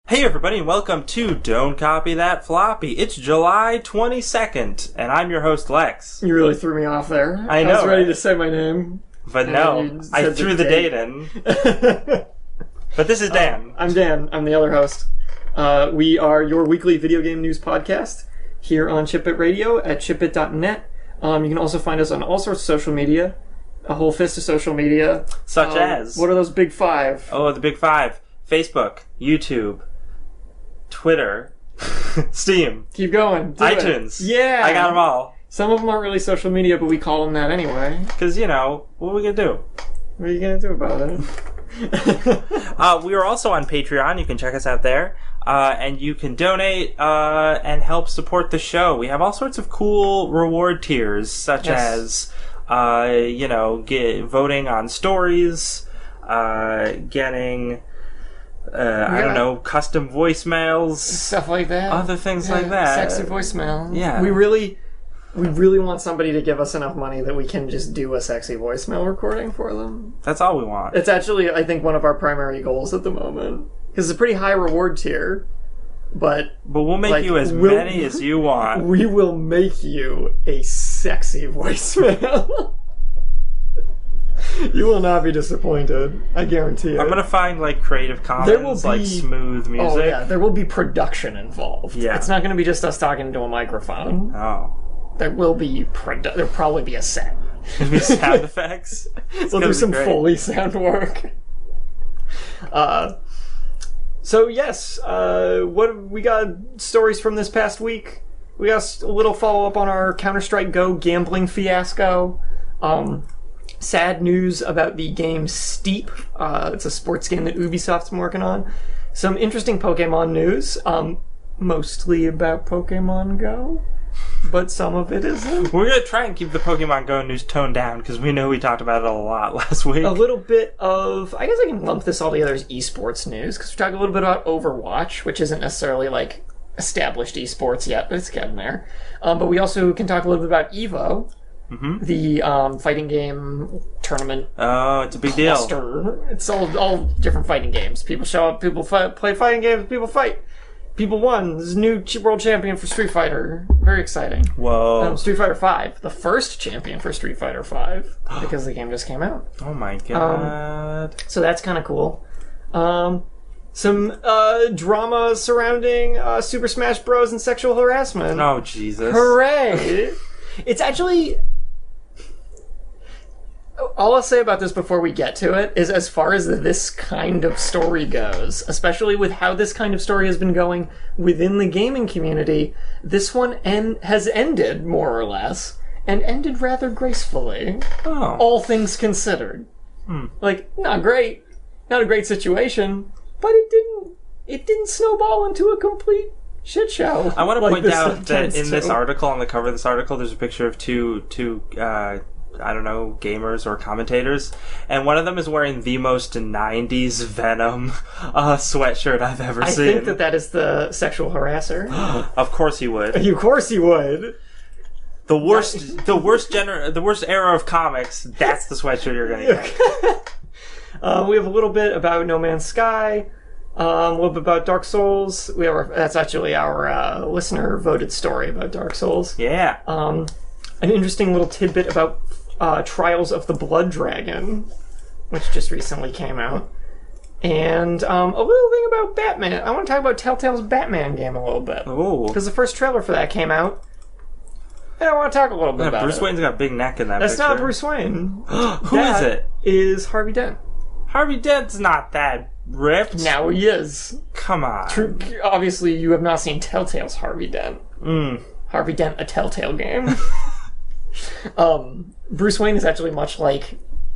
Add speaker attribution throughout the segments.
Speaker 1: Hey everybody, and welcome to Don't Copy That Floppy. It's July 22nd, and I'm your host, Lex.
Speaker 2: You really threw me off there.
Speaker 1: I know,
Speaker 2: I was ready
Speaker 1: right?
Speaker 2: to say my name.
Speaker 1: But no, I threw the date in. But this is Dan.
Speaker 2: I'm Dan. I'm the other host. We are your weekly video game news podcast here on Chipit Radio at chipit.net. You can also find us on all sorts of social media, a whole fist of social media.
Speaker 1: Such as?
Speaker 2: What are those big five?
Speaker 1: Oh, the big five. Facebook, YouTube, Twitter, Steam,
Speaker 2: Keep going. Do
Speaker 1: iTunes.
Speaker 2: it. Yeah.
Speaker 1: I got them all.
Speaker 2: Some of them aren't really social media, but we call them that anyway.
Speaker 1: Because, you know, what are we going to do?
Speaker 2: What are you going to do about it?
Speaker 1: We are also on Patreon. You can check us out there. And you can donate and help support the show. We have all sorts of cool reward tiers, such as, voting on stories, getting, custom voicemails.
Speaker 2: Stuff like that.
Speaker 1: Other things like that.
Speaker 2: Sexy voicemail.
Speaker 1: Yeah.
Speaker 2: We really want somebody to give us enough money that we can just do a sexy voicemail recording for them.
Speaker 1: That's all we want.
Speaker 2: It's actually, I think, one of our primary goals at the moment. Because it's a pretty high reward tier. But
Speaker 1: we'll make you as many as you want.
Speaker 2: We will make you a sexy voicemail. You will not be disappointed. I guarantee it.
Speaker 1: I'm going to find, Creative Commons, smooth music.
Speaker 2: Oh, yeah. There will be production involved.
Speaker 1: Yeah.
Speaker 2: It's not going to be just us talking into a microphone.
Speaker 1: Oh.
Speaker 2: There will be there'll probably be a set.
Speaker 1: There'll be sound effects.
Speaker 2: We'll do some Foley sound work. So yes, what we got stories from this past week. We got a little follow up on our Counter-Strike Go gambling fiasco. Sad news about the game Steep. It's a sports game that Ubisoft's been working on. Some interesting Pokemon news. Mostly about Pokemon Go, but some of it isn't.
Speaker 1: We're going to try and keep the Pokemon Go news toned down, because we know we talked about it a lot last week.
Speaker 2: A little bit of, I guess I can lump this all together as esports news, because we're talking a little bit about Overwatch, which isn't necessarily, established esports yet, but it's getting there. But we also can talk a little bit about EVO, the fighting game tournament.
Speaker 1: Oh, it's a big deal.
Speaker 2: It's all different fighting games. People show up, people play fighting games, people fight. People won. This is a new world champion for Street Fighter. Very exciting.
Speaker 1: Whoa.
Speaker 2: Street Fighter V. The first champion for Street Fighter V. Because the game just came out.
Speaker 1: Oh my god.
Speaker 2: So that's kind of cool. Some drama surrounding Super Smash Bros. And sexual harassment.
Speaker 1: Oh, Jesus.
Speaker 2: Hooray! It's actually... All I'll say about this before we get to it is, as far as this kind of story goes, especially with how this kind of story has been going within the gaming community, this one has ended, more or less, and ended rather gracefully.
Speaker 1: Oh.
Speaker 2: All things considered. Not great. Not a great situation, but it didn't snowball into a complete shit show.
Speaker 1: I want to point out that in this article, on the cover of this article, there's a picture of two gamers or commentators, and one of them is wearing the most 90s Venom sweatshirt I've ever seen.
Speaker 2: I think that is the sexual harasser.
Speaker 1: Of course he would.
Speaker 2: Of course he would.
Speaker 1: The worst era of comics, that's the sweatshirt you're going to get.
Speaker 2: We have a little bit about No Man's Sky, a little bit about Dark Souls. That's actually our listener voted story about Dark Souls.
Speaker 1: Yeah.
Speaker 2: An interesting little tidbit about Trials of the Blood Dragon, which just recently came out. And a little thing about Batman. I want to talk about Telltale's Batman game a little bit.
Speaker 1: Oh.
Speaker 2: Because the first trailer for that came out. And I want to talk a little bit about
Speaker 1: Bruce Wayne's got a big neck in that
Speaker 2: That's
Speaker 1: picture.
Speaker 2: not Bruce Wayne.
Speaker 1: Who is it?
Speaker 2: Is Harvey Dent.
Speaker 1: Harvey Dent's not that ripped.
Speaker 2: Now he is.
Speaker 1: Come on.
Speaker 2: Obviously, you have not seen Telltale's Harvey Dent. Harvey Dent, a Telltale game. Bruce Wayne is actually much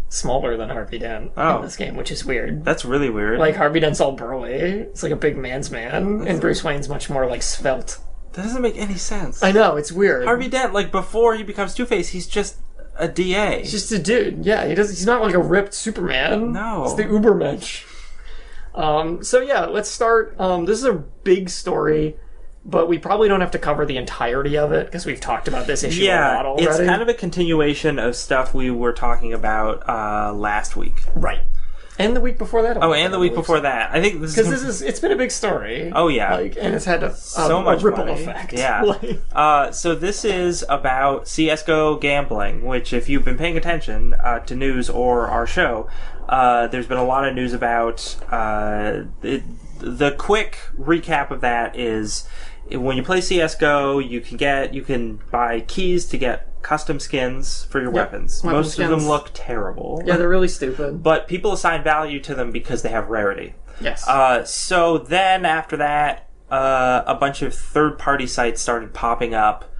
Speaker 2: smaller than Harvey Dent in this game, which is weird.
Speaker 1: That's really weird.
Speaker 2: Harvey Dent's all burly. It's like a big man's man, and Bruce Wayne's much more svelte.
Speaker 1: That doesn't make any sense.
Speaker 2: I know, it's weird.
Speaker 1: Harvey Dent, before he becomes Two-Face, he's just a DA.
Speaker 2: He's just a dude. Yeah, he's not a ripped Superman.
Speaker 1: No.
Speaker 2: It's the Ubermensch. So yeah, let's start. This is a big story, but we probably don't have to cover the entirety of it because we've talked about this issue a lot already.
Speaker 1: It's kind of a continuation of stuff we were talking about last week.
Speaker 2: Right. And the week before that.
Speaker 1: Oh, and the week before that. I think this
Speaker 2: because it's been a big story.
Speaker 1: Oh yeah,
Speaker 2: and it's had
Speaker 1: so much
Speaker 2: ripple
Speaker 1: money.
Speaker 2: effect.
Speaker 1: Yeah. So this is about CS:GO gambling, which, if you've been paying attention to news or our show, there's been a lot of news about. The quick recap of that is, when you play CS:GO, you can buy keys to get custom skins for your weapons. Most of them look terrible.
Speaker 2: Yeah, they're really stupid.
Speaker 1: But people assign value to them because they have rarity.
Speaker 2: Yes.
Speaker 1: So then after that, a bunch of third-party sites started popping up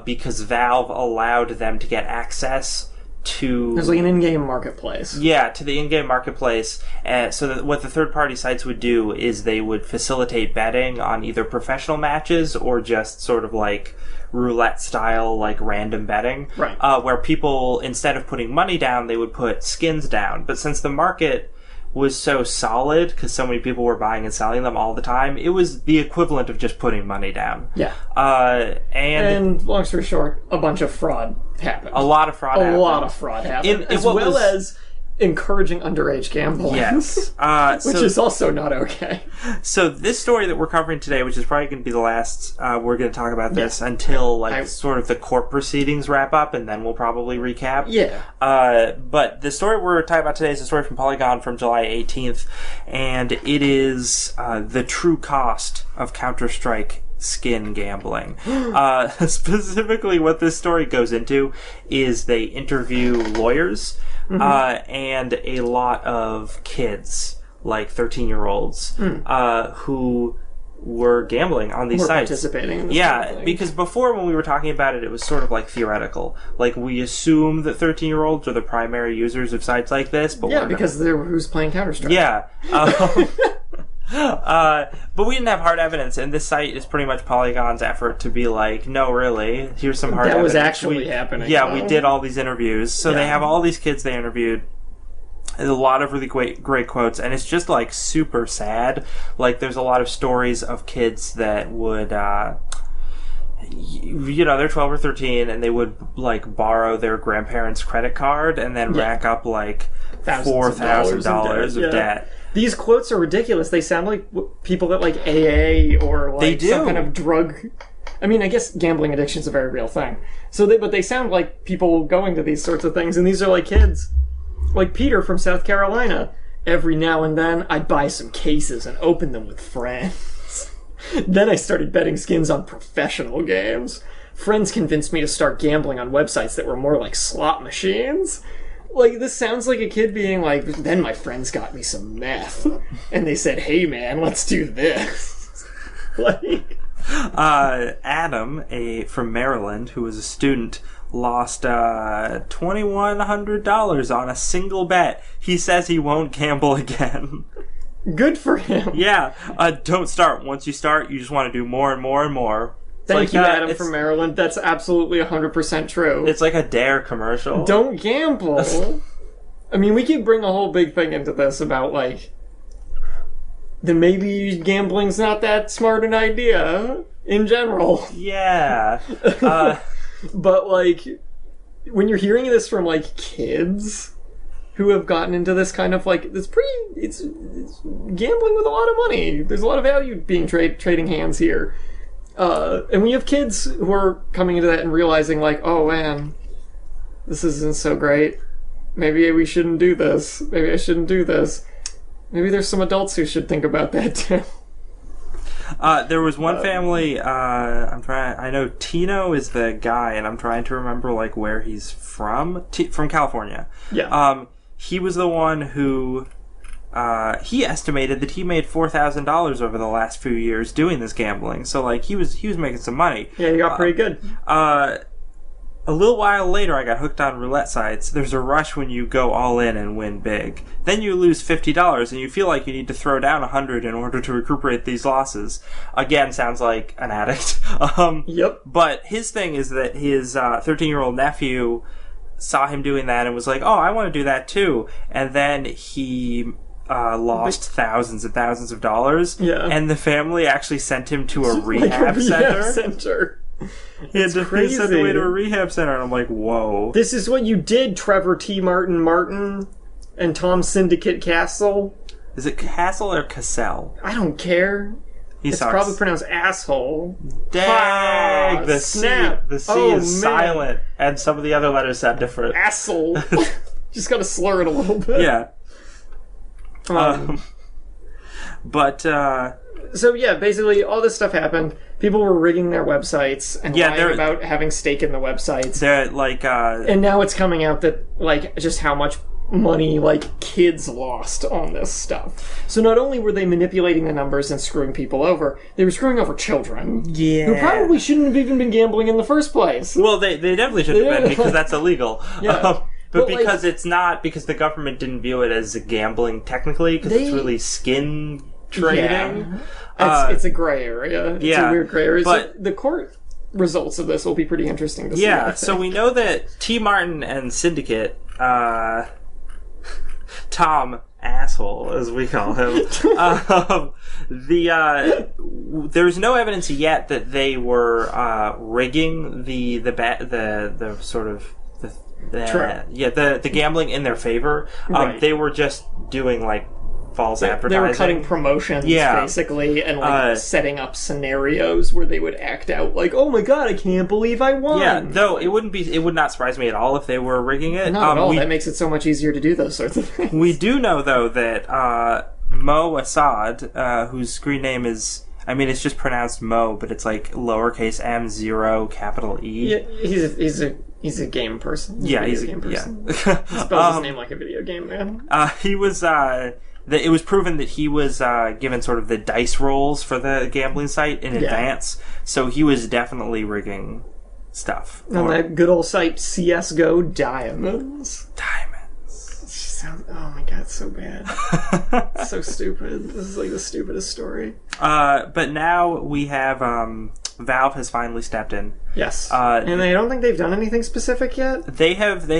Speaker 1: because Valve allowed them to get access to...
Speaker 2: There's like an in-game marketplace.
Speaker 1: Yeah, to the in-game marketplace. So that what the third-party sites would do is they would facilitate betting on either professional matches or just sort of like roulette style, like random betting.
Speaker 2: Right.
Speaker 1: Where people, instead of putting money down, they would put skins down. But since the market was so solid, because so many people were buying and selling them all the time, it was the equivalent of just putting money down.
Speaker 2: Yeah.
Speaker 1: And
Speaker 2: long story short, a bunch of fraud happened.
Speaker 1: A lot of fraud happened.
Speaker 2: As well as encouraging underage gambling.
Speaker 1: Yes.
Speaker 2: Which is also not okay.
Speaker 1: So this story that we're covering today, which is probably going to be the last we're going to talk about this until sort of the court proceedings wrap up, and then we'll probably recap.
Speaker 2: Yeah.
Speaker 1: But the story we're talking about today is a story from Polygon from July 18th, and it is the true cost of Counter-Strike skin gambling. Specifically, what this story goes into is they interview lawyers and a lot of kids, like 13-year-olds, who were gambling on these sites.
Speaker 2: Participating in this
Speaker 1: gambling. Because before, when we were talking about it, it was sort of like theoretical. Like, we assume that 13-year-olds are the primary users of sites like this, but
Speaker 2: because they're who's playing Counter-Strike.
Speaker 1: Yeah. But we didn't have hard evidence, and this site is pretty much Polygon's effort to be like, no, really, here's some hard evidence.
Speaker 2: That was actually happening.
Speaker 1: Yeah, we did all these interviews. So they have all these kids they interviewed. There's a lot of really great quotes, and it's just, like, super sad. Like, there's a lot of stories of kids that would, they're 12 or 13, and they would, like, borrow their grandparents' credit card and then rack up, like, $4,000 of debt.
Speaker 2: These quotes are ridiculous. They sound like people at, like, AA or, like, some kind of drug... I mean, I guess gambling addiction's a very real thing. But they sound like people going to these sorts of things, and these are, like, kids. Like Peter from South Carolina. Every now and then, I'd buy some cases and open them with friends. Then I started betting skins on professional games. Friends convinced me to start gambling on websites that were more like slot machines. Like, this sounds like a kid being like, then my friends got me some meth. And they said, hey man, let's do this. Like...
Speaker 1: Adam, from Maryland, who was a student, lost $2,100 on a single bet. He says he won't gamble again.
Speaker 2: Good for him.
Speaker 1: Yeah. Don't start. Once you start, you just want to do more and more and more.
Speaker 2: Thank you, Adam from Maryland. That's absolutely 100% true.
Speaker 1: It's like a Dare commercial.
Speaker 2: Don't gamble. I mean, we could bring a whole big thing into this about, like, then maybe gambling's not that smart an idea in general.
Speaker 1: Yeah.
Speaker 2: But, like, when you're hearing this from, like, kids who have gotten into this kind of, like, it's gambling with a lot of money. There's a lot of value being trading hands here. And we have kids who are coming into that and realizing, like, oh man, this isn't so great. Maybe we shouldn't do this. Maybe I shouldn't do this. Maybe there's some adults who should think about that too.
Speaker 1: There was one family, I know Tino is the guy, and I'm trying to remember, like, where he's from. From California.
Speaker 2: Yeah.
Speaker 1: He was the one who, he estimated that he made $4,000 over the last few years doing this gambling. So, like, he was making some money.
Speaker 2: Yeah, he got pretty good.
Speaker 1: A little while later, I got hooked on roulette sites. There's a rush when you go all in and win big. Then you lose $50, and you feel like you need to throw down $100 in order to recuperate these losses. Again, sounds like an addict.
Speaker 2: Yep.
Speaker 1: But his thing is that his 13-year-old nephew saw him doing that and was like, oh, I want to do that too. And then he lost thousands and thousands of dollars.
Speaker 2: Yeah.
Speaker 1: And the family actually sent him to a rehab center. He had to send away to a rehab center, and I'm like, whoa.
Speaker 2: This is what you did, Trevor T. Martin. and Tom Syndicate Castle.
Speaker 1: Is it Castle or Cassell?
Speaker 2: I don't care. It's
Speaker 1: sucks.
Speaker 2: probably pronounced asshole.
Speaker 1: Dang! The
Speaker 2: snap.
Speaker 1: C
Speaker 2: Oh,
Speaker 1: is
Speaker 2: man.
Speaker 1: silent, and some of the other letters sound different.
Speaker 2: Asshole. Just gotta slur it a little bit.
Speaker 1: Yeah. But
Speaker 2: So yeah, basically all this stuff happened. People were rigging their websites and
Speaker 1: Yeah,
Speaker 2: lying
Speaker 1: they're-
Speaker 2: about having stake in the websites.
Speaker 1: they're like
Speaker 2: And now it's coming out that, like, just how much money, like, kids lost on this stuff. So not only were they manipulating the numbers and screwing people over, they were screwing over children.
Speaker 1: yeah.
Speaker 2: Who probably shouldn't have even been gambling in the first place.
Speaker 1: Well, they definitely shouldn't have been
Speaker 2: did.
Speaker 1: because that's illegal.
Speaker 2: Yeah.
Speaker 1: But
Speaker 2: But, like-
Speaker 1: because it's not, because the government didn't view it as gambling technically, because it's
Speaker 2: They-
Speaker 1: really skin trading.
Speaker 2: It's a gray area. It's
Speaker 1: yeah,
Speaker 2: a weird gray area.
Speaker 1: but-
Speaker 2: So the court results of this will be pretty interesting to see. I
Speaker 1: Yeah,
Speaker 2: think.
Speaker 1: so we know that T. Martin and Syndicate, Tom Asshole, as we call him, there's no evidence yet that they were rigging the sort of
Speaker 2: True.
Speaker 1: the gambling in their favor.
Speaker 2: Right.
Speaker 1: They were just doing like false
Speaker 2: They
Speaker 1: advertising.
Speaker 2: were cutting promotions,
Speaker 1: Yeah.
Speaker 2: basically, and like setting up scenarios where they would act out like, "Oh my god, I can't believe I won!"
Speaker 1: Yeah, though it would not surprise me at all if they were rigging it.
Speaker 2: Not at all.
Speaker 1: We,
Speaker 2: That makes it so much easier to do those sorts of things.
Speaker 1: we do know though that Mo Assad, whose screen name is, I mean, it's just pronounced Mo, but it's like lowercase m 0 capital E.
Speaker 2: Yeah, he's a game person.
Speaker 1: Yeah,
Speaker 2: video
Speaker 1: he's
Speaker 2: game person.
Speaker 1: yeah.
Speaker 2: He spells his name like a video game, man.
Speaker 1: He was. It was proven that he was given sort of the dice rolls for the gambling site in advance, so he was definitely rigging stuff.
Speaker 2: On that good old site CS:GO Diamonds.
Speaker 1: Diamonds.
Speaker 2: Oh my god, it's so bad. It's so stupid. This is like the stupidest story.
Speaker 1: But now we have Valve has finally stepped in.
Speaker 2: Yes. And I don't think they've done anything specific yet.
Speaker 1: They have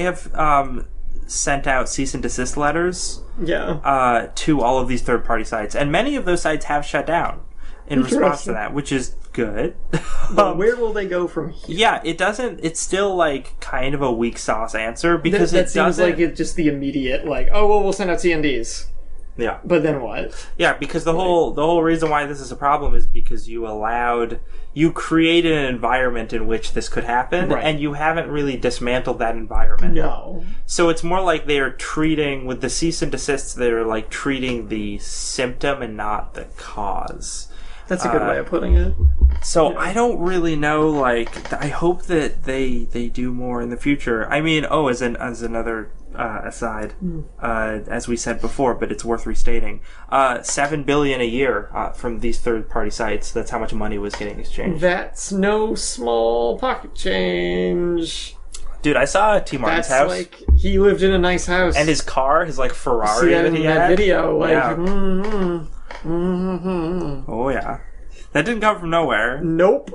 Speaker 1: sent out cease and desist letters
Speaker 2: Yeah.
Speaker 1: to all of these third-party sites, and many of those sites have shut down in response to that, which is good.
Speaker 2: But where will they go from here?
Speaker 1: Yeah, it doesn't. It's still like kind of a weak sauce answer because
Speaker 2: That
Speaker 1: it
Speaker 2: seems
Speaker 1: doesn't.
Speaker 2: like it's just the immediate, like, oh, well, we'll send out CNDs.
Speaker 1: Yeah,
Speaker 2: But then what?
Speaker 1: yeah, because the whole reason why this is a problem is because you created an environment in which this could happen,
Speaker 2: Right.
Speaker 1: and you haven't really dismantled that environment.
Speaker 2: No.
Speaker 1: So it's more like they are treating, with the cease and desists, they're like treating the symptom and not the cause.
Speaker 2: That's a good way of putting it.
Speaker 1: So I don't really know, like, I hope that they do more in the future. I mean, as another aside, as we said before, but it's worth restating, $7 billion a year from these third-party sites. That's how much money was getting exchanged.
Speaker 2: That's no small pocket change.
Speaker 1: Dude, I saw T. Martin's
Speaker 2: That's
Speaker 1: house.
Speaker 2: like, he lived in a nice house.
Speaker 1: And his car, his like Ferrari
Speaker 2: See that
Speaker 1: that
Speaker 2: in
Speaker 1: he
Speaker 2: that
Speaker 1: had.
Speaker 2: video, like,
Speaker 1: Yeah. Oh yeah, that didn't come from nowhere.
Speaker 2: Nope.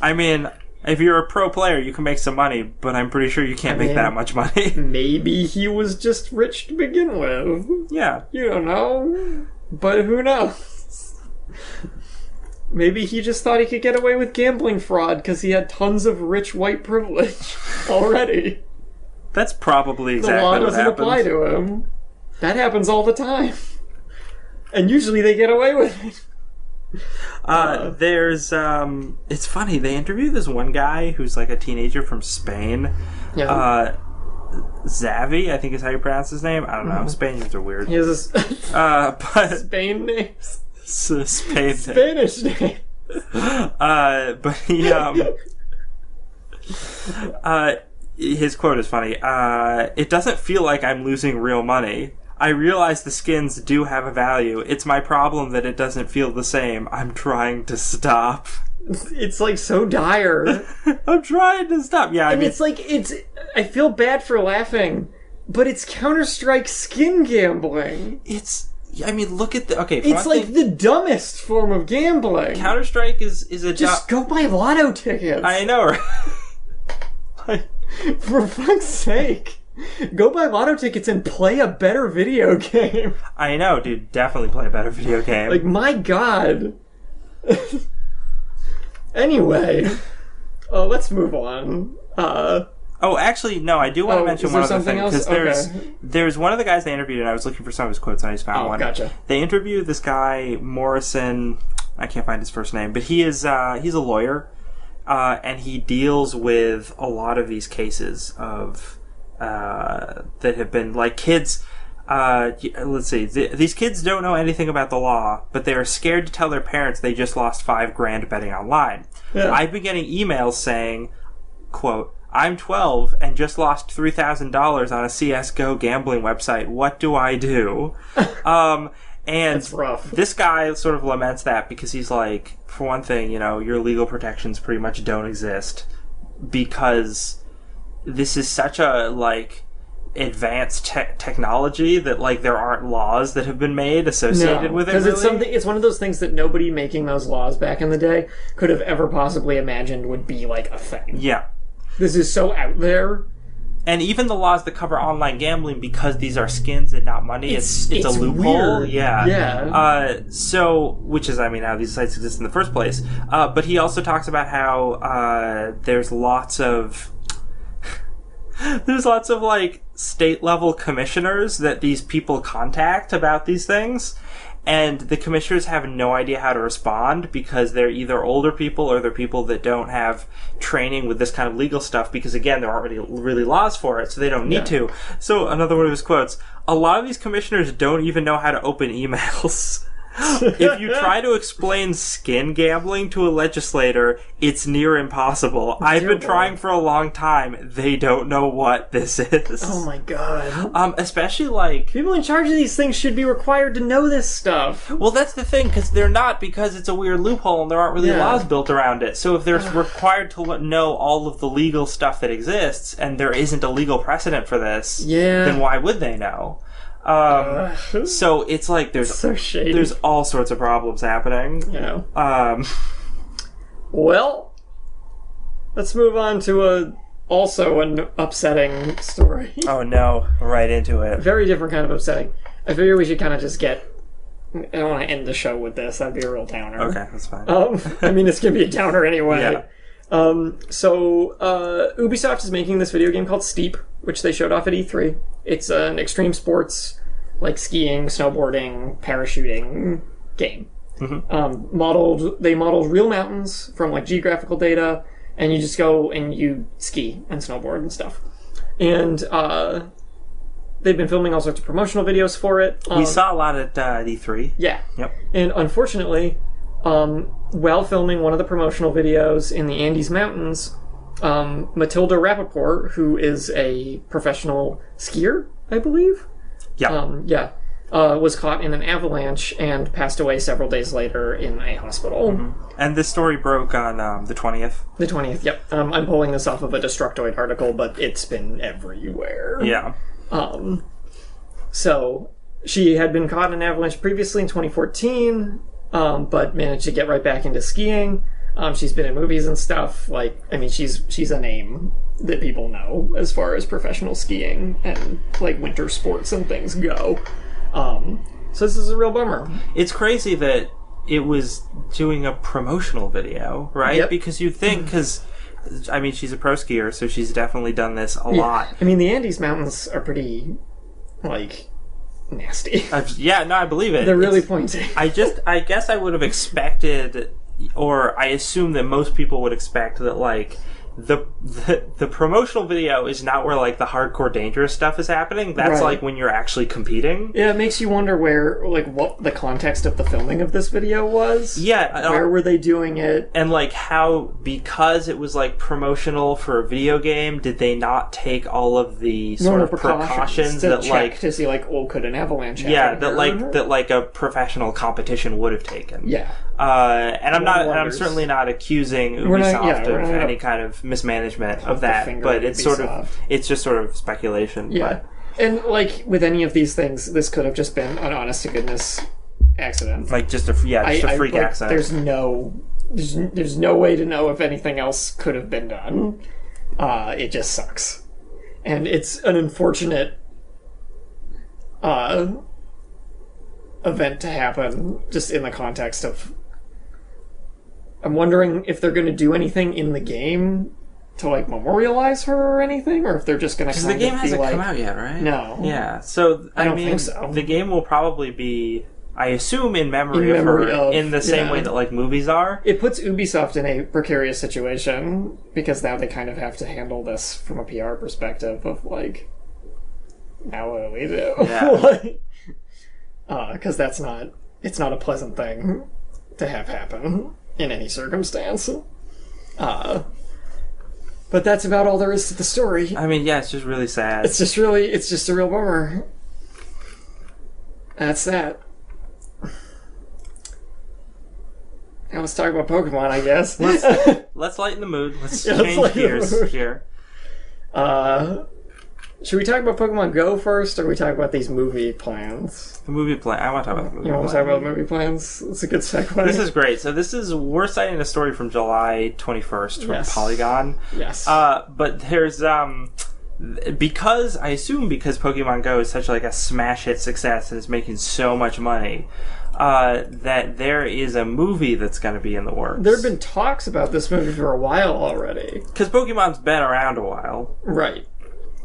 Speaker 1: I mean, if you're a pro player, you can make some money, but I'm pretty sure you can't make that much money.
Speaker 2: Maybe he was just rich to begin with.
Speaker 1: Yeah.
Speaker 2: You don't know. But who knows? Maybe he just thought he could get away with gambling fraud because he had tons of rich white privilege already.
Speaker 1: That's probably
Speaker 2: The
Speaker 1: exactly
Speaker 2: law
Speaker 1: what
Speaker 2: doesn't
Speaker 1: happens.
Speaker 2: apply to him. That happens all the time. And usually they get away with it.
Speaker 1: There's it's funny, they interviewed this one guy who's like a teenager from Spain.
Speaker 2: Yeah.
Speaker 1: Xavi, I think is how you pronounce his name. I don't know. Spaniards are weird.
Speaker 2: He has a
Speaker 1: But
Speaker 2: Spain name.
Speaker 1: Spain.
Speaker 2: Spanish name.
Speaker 1: But he his quote is funny. It doesn't feel like I'm losing real money. I realize the skins do have a value. It's my problem that it doesn't feel the same. I'm trying to stop.
Speaker 2: It's like so dire.
Speaker 1: I'm trying to stop. Yeah, I
Speaker 2: And
Speaker 1: mean,
Speaker 2: it's like, I feel bad for laughing, but it's Counter-Strike skin gambling.
Speaker 1: I mean, look at the, okay.
Speaker 2: It's like the dumbest form of gambling.
Speaker 1: Counter-Strike is a
Speaker 2: Just go buy lotto tickets.
Speaker 1: I know, right?
Speaker 2: For fuck's sake. Go buy lotto tickets and play a better video game.
Speaker 1: I know, dude. Definitely play a better video game.
Speaker 2: Like, my god. Anyway, let's move on.
Speaker 1: Oh, actually, no. I do want to mention
Speaker 2: is
Speaker 1: one
Speaker 2: there
Speaker 1: other thing
Speaker 2: something
Speaker 1: because
Speaker 2: else?
Speaker 1: there's one of the guys they interviewed, and I was looking for some of his quotes, and I just found one.
Speaker 2: Gotcha.
Speaker 1: They interviewed this guy Morrison. I can't find his first name, but he's a lawyer, and he deals with a lot of these cases of that have been like kids. Let's see. These kids don't know anything about the law, but they are scared to tell their parents they just lost $5,000 betting online.
Speaker 2: Yeah.
Speaker 1: I've been getting emails saying, quote, "I'm 12 and just lost $3,000 on a CS:GO gambling website. What do I do?" And
Speaker 2: That's rough.
Speaker 1: this guy sort of laments that because he's like, for one thing, your legal protections pretty much don't exist because this is such a advanced technology that there aren't laws that have been made associated with it.
Speaker 2: Because
Speaker 1: really.
Speaker 2: it's one of those things that nobody making those laws back in the day could have ever possibly imagined would be a thing.
Speaker 1: Yeah.
Speaker 2: This is so out there.
Speaker 1: And even the laws that cover online gambling, because these are skins and not money, it's a loophole.
Speaker 2: Weird.
Speaker 1: Yeah.
Speaker 2: Yeah.
Speaker 1: Which is, how these sites exist in the first place. But he also talks about how there's lots of state level commissioners that these people contact about these things. And the commissioners have no idea how to respond because they're either older people or they're people that don't have training with this kind of legal stuff because, again, there aren't really laws for it, so they don't need to. So, another one of his quotes, "A lot of these commissioners don't even know how to open emails." If you try to explain skin gambling to a legislator, it's near impossible. I've been trying for a long time. They don't know what this is.
Speaker 2: Oh my god.
Speaker 1: Especially
Speaker 2: people in charge of these things should be required to know this stuff.
Speaker 1: Well, that's the thing, because they're not, because it's a weird loophole and there aren't really laws built around it. So if they're required to know all of the legal stuff that exists, and there isn't a legal precedent for this, then why would they know? So it's there's
Speaker 2: so shady.
Speaker 1: There's all sorts of problems happening.
Speaker 2: Well, let's move on to also an upsetting story.
Speaker 1: Oh no, right into it.
Speaker 2: Very different kind of upsetting. I figure we should kind of just get. I don't want to end the show with this. That'd be a real downer.
Speaker 1: Okay, that's fine.
Speaker 2: It's gonna be a downer anyway.
Speaker 1: Yeah.
Speaker 2: So Ubisoft is making this video game called Steep, which they showed off at E3. It's an extreme sports, skiing, snowboarding, parachuting game. Mm-hmm. They modeled real mountains from geographical data, and you just go and you ski and snowboard and stuff. And they've been filming all sorts of promotional videos for it.
Speaker 1: We saw a lot at E3.
Speaker 2: Yeah.
Speaker 1: Yep.
Speaker 2: And unfortunately, while filming one of the promotional videos in the Andes Mountains, Matilda Rappaport, who is a professional skier, I believe, was caught in an avalanche and passed away several days later in a hospital.
Speaker 1: Mm-hmm. And this story broke on the 20th.
Speaker 2: The 20th, yep. I'm pulling this off of a Destructoid article, but it's been everywhere.
Speaker 1: Yeah.
Speaker 2: So, she had been caught in an avalanche previously in 2014, but managed to get right back into skiing. She's been in movies and stuff. She's a name that people know as far as professional skiing and winter sports and things go. So this is a real bummer.
Speaker 1: It's crazy that it was doing a promotional video, right?
Speaker 2: Yep.
Speaker 1: Because you'd think, she's a pro skier, so she's definitely done this a lot.
Speaker 2: The Andes Mountains are pretty, nasty.
Speaker 1: I believe it.
Speaker 2: They're really pointy.
Speaker 1: I guess I would have expected, or I assume that most people would expect that, the promotional video is not where the hardcore dangerous stuff is happening. That's when you're actually competing.
Speaker 2: Yeah, it makes you wonder where what the context of the filming of this video was.
Speaker 1: Yeah,
Speaker 2: where were they doing it?
Speaker 1: And how, because it was promotional for a video game, did they not take all of the sort of precautions
Speaker 2: to
Speaker 1: that
Speaker 2: check to see could an avalanche happen?
Speaker 1: Yeah, that a professional competition would have taken.
Speaker 2: Yeah.
Speaker 1: And I'm certainly not accusing Ubisoft of any kind of mismanagement of that, but it's just sort of speculation.
Speaker 2: Yeah.
Speaker 1: But.
Speaker 2: And with any of these things, this could have just been an honest to goodness accident.
Speaker 1: Just a freak accident.
Speaker 2: There's no way to know if anything else could have been done. It just sucks. And it's an unfortunate event to happen just in the context of I'm wondering if they're going to do anything in the game to like memorialize her or anything, or if they're just going to
Speaker 1: Because
Speaker 2: kind
Speaker 1: the game
Speaker 2: of
Speaker 1: hasn't
Speaker 2: be like,
Speaker 1: come out yet, right?
Speaker 2: No.
Speaker 1: Yeah. So
Speaker 2: I don't
Speaker 1: mean,
Speaker 2: think so.
Speaker 1: The game will probably be, I assume, in memory of her, in the same way that like movies are.
Speaker 2: It puts Ubisoft in a precarious situation because now they kind of have to handle this from a PR perspective of like, now what do we do?
Speaker 1: Yeah.
Speaker 2: Because it's not a pleasant thing to have happen in any circumstance. But that's about all there is to the story.
Speaker 1: I mean, yeah, it's just really sad.
Speaker 2: It's just a real bummer. That's that. Now let's talk about Pokemon, I guess.
Speaker 1: Let's lighten the mood. Let's
Speaker 2: Yeah, let's
Speaker 1: change
Speaker 2: lighten the
Speaker 1: gears
Speaker 2: mood.
Speaker 1: here.
Speaker 2: Should we talk about Pokemon Go first, or we talk about these movie plans?
Speaker 1: The movie plan. I want to talk about the movie
Speaker 2: You want to
Speaker 1: plan.
Speaker 2: talk about movie plans? It's a good segue.
Speaker 1: This is great. So we're citing a story from July 21st from
Speaker 2: Yes.
Speaker 1: Polygon.
Speaker 2: Yes.
Speaker 1: But there's because Pokemon Go is such like a smash hit success and is making so much money, that there is a movie that's going to be in the works.
Speaker 2: There have been talks about this movie for a while already.
Speaker 1: Because Pokemon's been around a while.
Speaker 2: Right.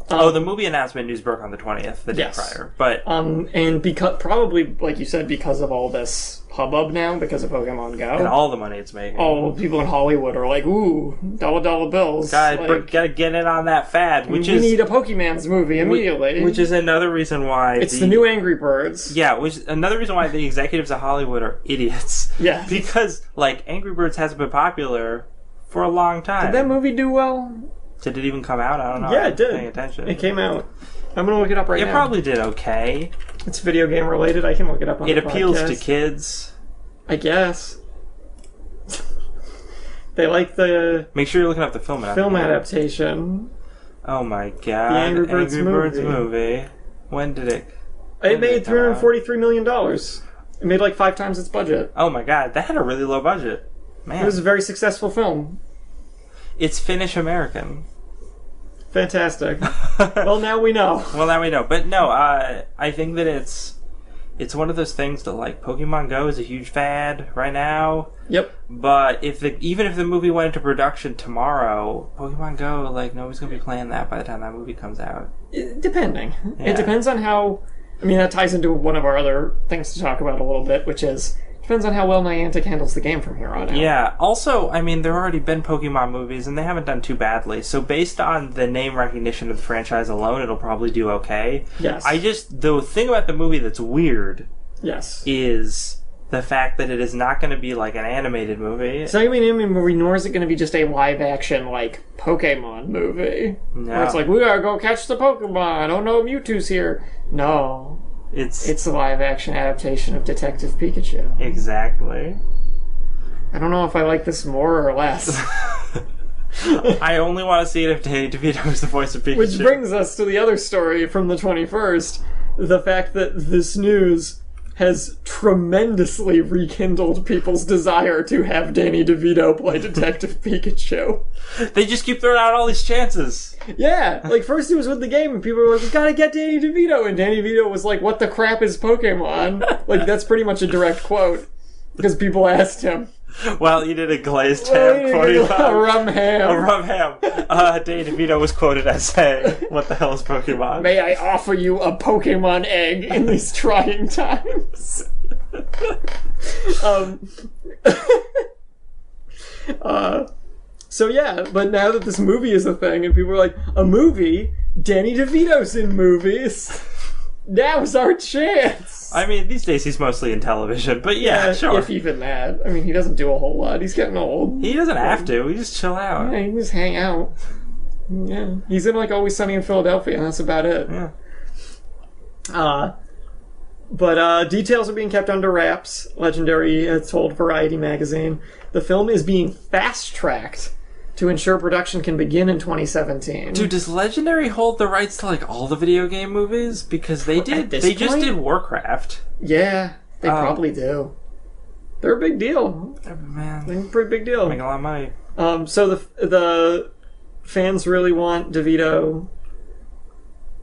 Speaker 1: The movie announcement news broke on the 20th, the day
Speaker 2: Yes.
Speaker 1: prior. But
Speaker 2: And because probably, like you said, because of all this hubbub now, because of Pokemon Go,
Speaker 1: and all the money it's making.
Speaker 2: all people in Hollywood are like, "Ooh, dollar bills!
Speaker 1: Gotta
Speaker 2: Like,
Speaker 1: get in on that fad,
Speaker 2: we need a Pokemon's movie immediately."
Speaker 1: which is another reason why
Speaker 2: it's the new Angry Birds.
Speaker 1: Yeah, which is another reason why the executives of Hollywood are idiots.
Speaker 2: Yeah.
Speaker 1: Because like Angry Birds hasn't been popular for a long time.
Speaker 2: Did that movie do well?
Speaker 1: Did it even come out? I don't know.
Speaker 2: Yeah,
Speaker 1: I
Speaker 2: it
Speaker 1: wasn't
Speaker 2: did.
Speaker 1: Paying attention.
Speaker 2: It came out. I'm gonna look it up right now.
Speaker 1: It probably did okay.
Speaker 2: It's video game related. I can look it up on
Speaker 1: It
Speaker 2: the
Speaker 1: appeals
Speaker 2: podcast.
Speaker 1: to kids.
Speaker 2: I guess. They like the
Speaker 1: Make sure you're looking up the film
Speaker 2: adaptation.
Speaker 1: Oh my god.
Speaker 2: The Angry Birds
Speaker 1: movie. When did it?
Speaker 2: It made
Speaker 1: come out?
Speaker 2: $343 million. It made like 5 times its budget.
Speaker 1: Oh my god, that had a really low budget. Man.
Speaker 2: It was a very successful film.
Speaker 1: It's Finnish American.
Speaker 2: Fantastic. Well, now we know.
Speaker 1: Well, now we know. But no, I think that it's one of those things that like Pokemon Go is a huge fad right now.
Speaker 2: Yep.
Speaker 1: But even if the movie went into production tomorrow, Pokemon Go, like nobody's gonna be playing that by the time that movie comes out.
Speaker 2: Depending.
Speaker 1: Yeah.
Speaker 2: It depends on how... I mean, that ties into one of our other things to talk about a little bit, which is... Depends on how well Niantic handles the game from here on out.
Speaker 1: Yeah. Also, I mean, there have already been Pokemon movies, and they haven't done too badly. So based on the name recognition of the franchise alone, it'll probably do okay.
Speaker 2: Yes.
Speaker 1: The thing about the movie that's weird
Speaker 2: Yes.
Speaker 1: is the fact that it is not going to be like an animated movie.
Speaker 2: It's not going to be an anime movie, nor is it going to be just a live-action, like, Pokemon movie.
Speaker 1: No.
Speaker 2: Where it's like, we gotta go catch the Pokemon. Oh no, Mewtwo's here. No. It's a live-action adaptation of Detective Pikachu.
Speaker 1: Exactly.
Speaker 2: I don't know if I like this more or less.
Speaker 1: I only want to see it if Danny DeVito is the voice of Pikachu.
Speaker 2: Which brings us to the other story from the 21st. The fact that this news has tremendously rekindled people's desire to have Danny DeVito play Detective Pikachu.
Speaker 1: They just keep throwing out all these chances.
Speaker 2: Yeah, like first it was with the game and people were like, we gotta get Danny DeVito, and Danny DeVito was like, what the crap is Pokemon? Like, that's pretty much a direct quote. Because people asked him.
Speaker 1: Well, he did a glazed ham quoting
Speaker 2: A rum ham.
Speaker 1: a rum ham. Danny DeVito was quoted as saying, what the hell is Pokemon?
Speaker 2: May I offer you a Pokemon egg in these trying times? So yeah, but now that this movie is a thing and people are like, a movie? Danny DeVito's in movies. Now's our chance.
Speaker 1: I mean, these days he's mostly in television, but yeah, sure.
Speaker 2: If even that. I mean, he doesn't do a whole lot. He's getting old.
Speaker 1: He doesn't have to. He just chill out.
Speaker 2: Yeah, he can just hang out. Yeah. He's in, like, Always Sunny in Philadelphia, and that's about it.
Speaker 1: Yeah.
Speaker 2: But details are being kept under wraps. Legendary told Variety magazine. The film is being fast-tracked to ensure production can begin in 2017.
Speaker 1: Dude, does Legendary hold the rights to like all the video game movies? Because they did.
Speaker 2: this
Speaker 1: They just
Speaker 2: point?
Speaker 1: did Warcraft.
Speaker 2: Yeah, they probably do. They're a big deal.
Speaker 1: Man,
Speaker 2: They're a pretty big deal.
Speaker 1: make a lot of money.
Speaker 2: So the fans really want DeVito,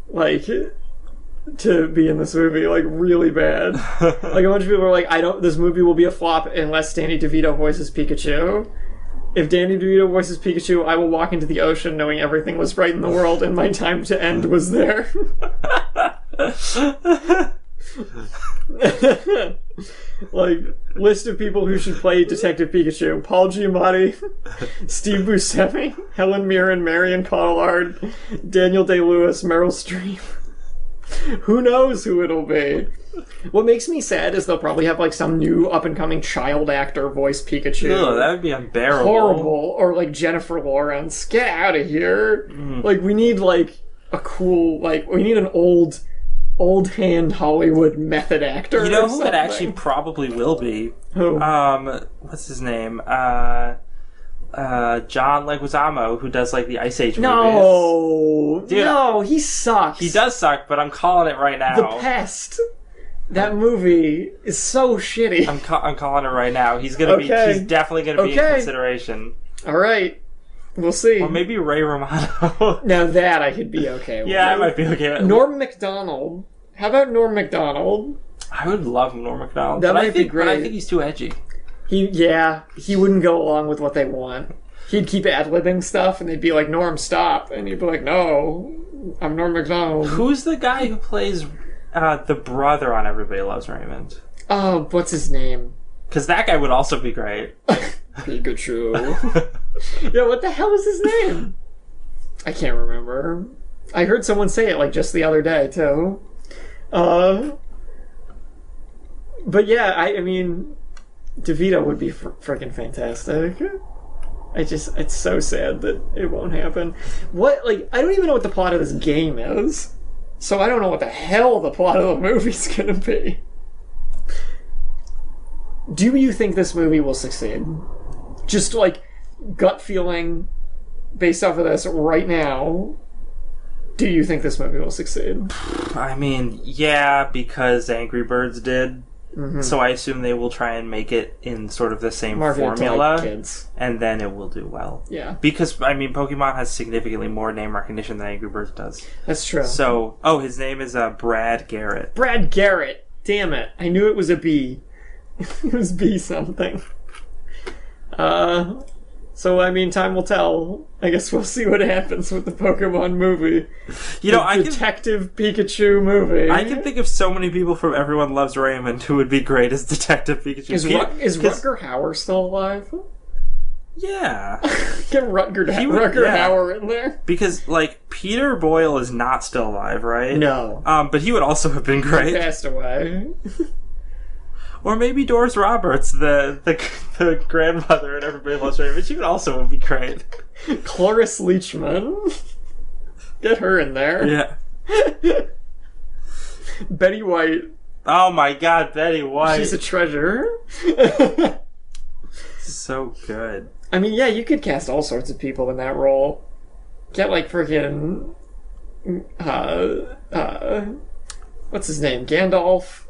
Speaker 2: like, to be in this movie, like, really bad. Like, a bunch of people are like, this movie will be a flop unless Danny DeVito voices Pikachu. If Danny DeVito voices Pikachu, I will walk into the ocean knowing everything was right in the world and my time to end was there. Like, list of people who should play Detective Pikachu: Paul Giamatti, Steve Buscemi, Helen Mirren, Marion Cotillard, Daniel Day-Lewis, Meryl Streep. Who knows who it'll be? What makes me sad is they'll probably have like some new up-and-coming child actor voice Pikachu.
Speaker 1: Ugh, that would be unbearable.
Speaker 2: Horrible. Or like Jennifer Lawrence. Get out of here. Like, we need like a cool, like, we need an old hand Hollywood method actor.
Speaker 1: You know
Speaker 2: or
Speaker 1: who
Speaker 2: something.
Speaker 1: it actually probably will be?
Speaker 2: Who?
Speaker 1: What's his name? John Leguizamo, who does like the Ice Age movies.
Speaker 2: No.
Speaker 1: Dude,
Speaker 2: no, he sucks.
Speaker 1: He does suck, but I'm calling it right now.
Speaker 2: The Pest. That movie is so shitty.
Speaker 1: I'm calling it right now. He's gonna be. He's definitely gonna be in consideration.
Speaker 2: All right, we'll see.
Speaker 1: Or maybe Ray Romano.
Speaker 2: Now that I could be okay with.
Speaker 1: Yeah, I might be okay with it.
Speaker 2: Norm Macdonald. How about Norm Macdonald?
Speaker 1: I would love Norm Macdonald.
Speaker 2: That might be great.
Speaker 1: But I think he's too edgy.
Speaker 2: He wouldn't go along with what they want. He'd keep ad-libbing stuff, and they'd be like, Norm, stop. And he'd be like, no, I'm Norm Macdonald.
Speaker 1: Who's the guy who plays the brother on Everybody Loves Raymond?
Speaker 2: Oh, what's his name?
Speaker 1: Because that guy would also be great.
Speaker 2: Pikachu. Yeah, what the hell is his name? I can't remember. I heard someone say it, like, just the other day, too. But yeah, I mean, DeVito would be freaking fantastic. It's so sad that it won't happen. I don't even know what the plot of this game is. So I don't know what the hell the plot of the movie's gonna be. Do you think this movie will succeed? Just, like, gut feeling based off of this right now, do you think this movie will succeed?
Speaker 1: I mean, yeah, because Angry Birds did. Mm-hmm. So I assume they will try and make it in sort of the same formula,
Speaker 2: kids.
Speaker 1: And then it will do well.
Speaker 2: Yeah.
Speaker 1: Because, I mean, Pokemon has significantly more name recognition than Angry Birds does.
Speaker 2: That's true.
Speaker 1: So, his name is Brad Garrett.
Speaker 2: Brad Garrett! Damn it. I knew it was a B. It was B something. So, I mean, time will tell. I guess we'll see what happens with the Pokemon movie. Detective Pikachu movie.
Speaker 1: I can think of so many people from Everyone Loves Raymond who would be great as Detective Pikachu.
Speaker 2: Is Rutger Hauer still alive?
Speaker 1: Yeah.
Speaker 2: Get Rutger Hauer in there.
Speaker 1: Because, like, Peter Boyle is not still alive, right?
Speaker 2: No.
Speaker 1: But he would also have been great.
Speaker 2: He passed away.
Speaker 1: Or maybe Doris Roberts, the grandmother in Everybody Loves Raymond. She would also be great.
Speaker 2: Cloris Leachman. Get her in there.
Speaker 1: Yeah.
Speaker 2: Betty White.
Speaker 1: Oh my god, Betty White.
Speaker 2: She's a treasure.
Speaker 1: So good.
Speaker 2: I mean, yeah, you could cast all sorts of people in that role. Get, like, freaking... what's his name? Gandalf?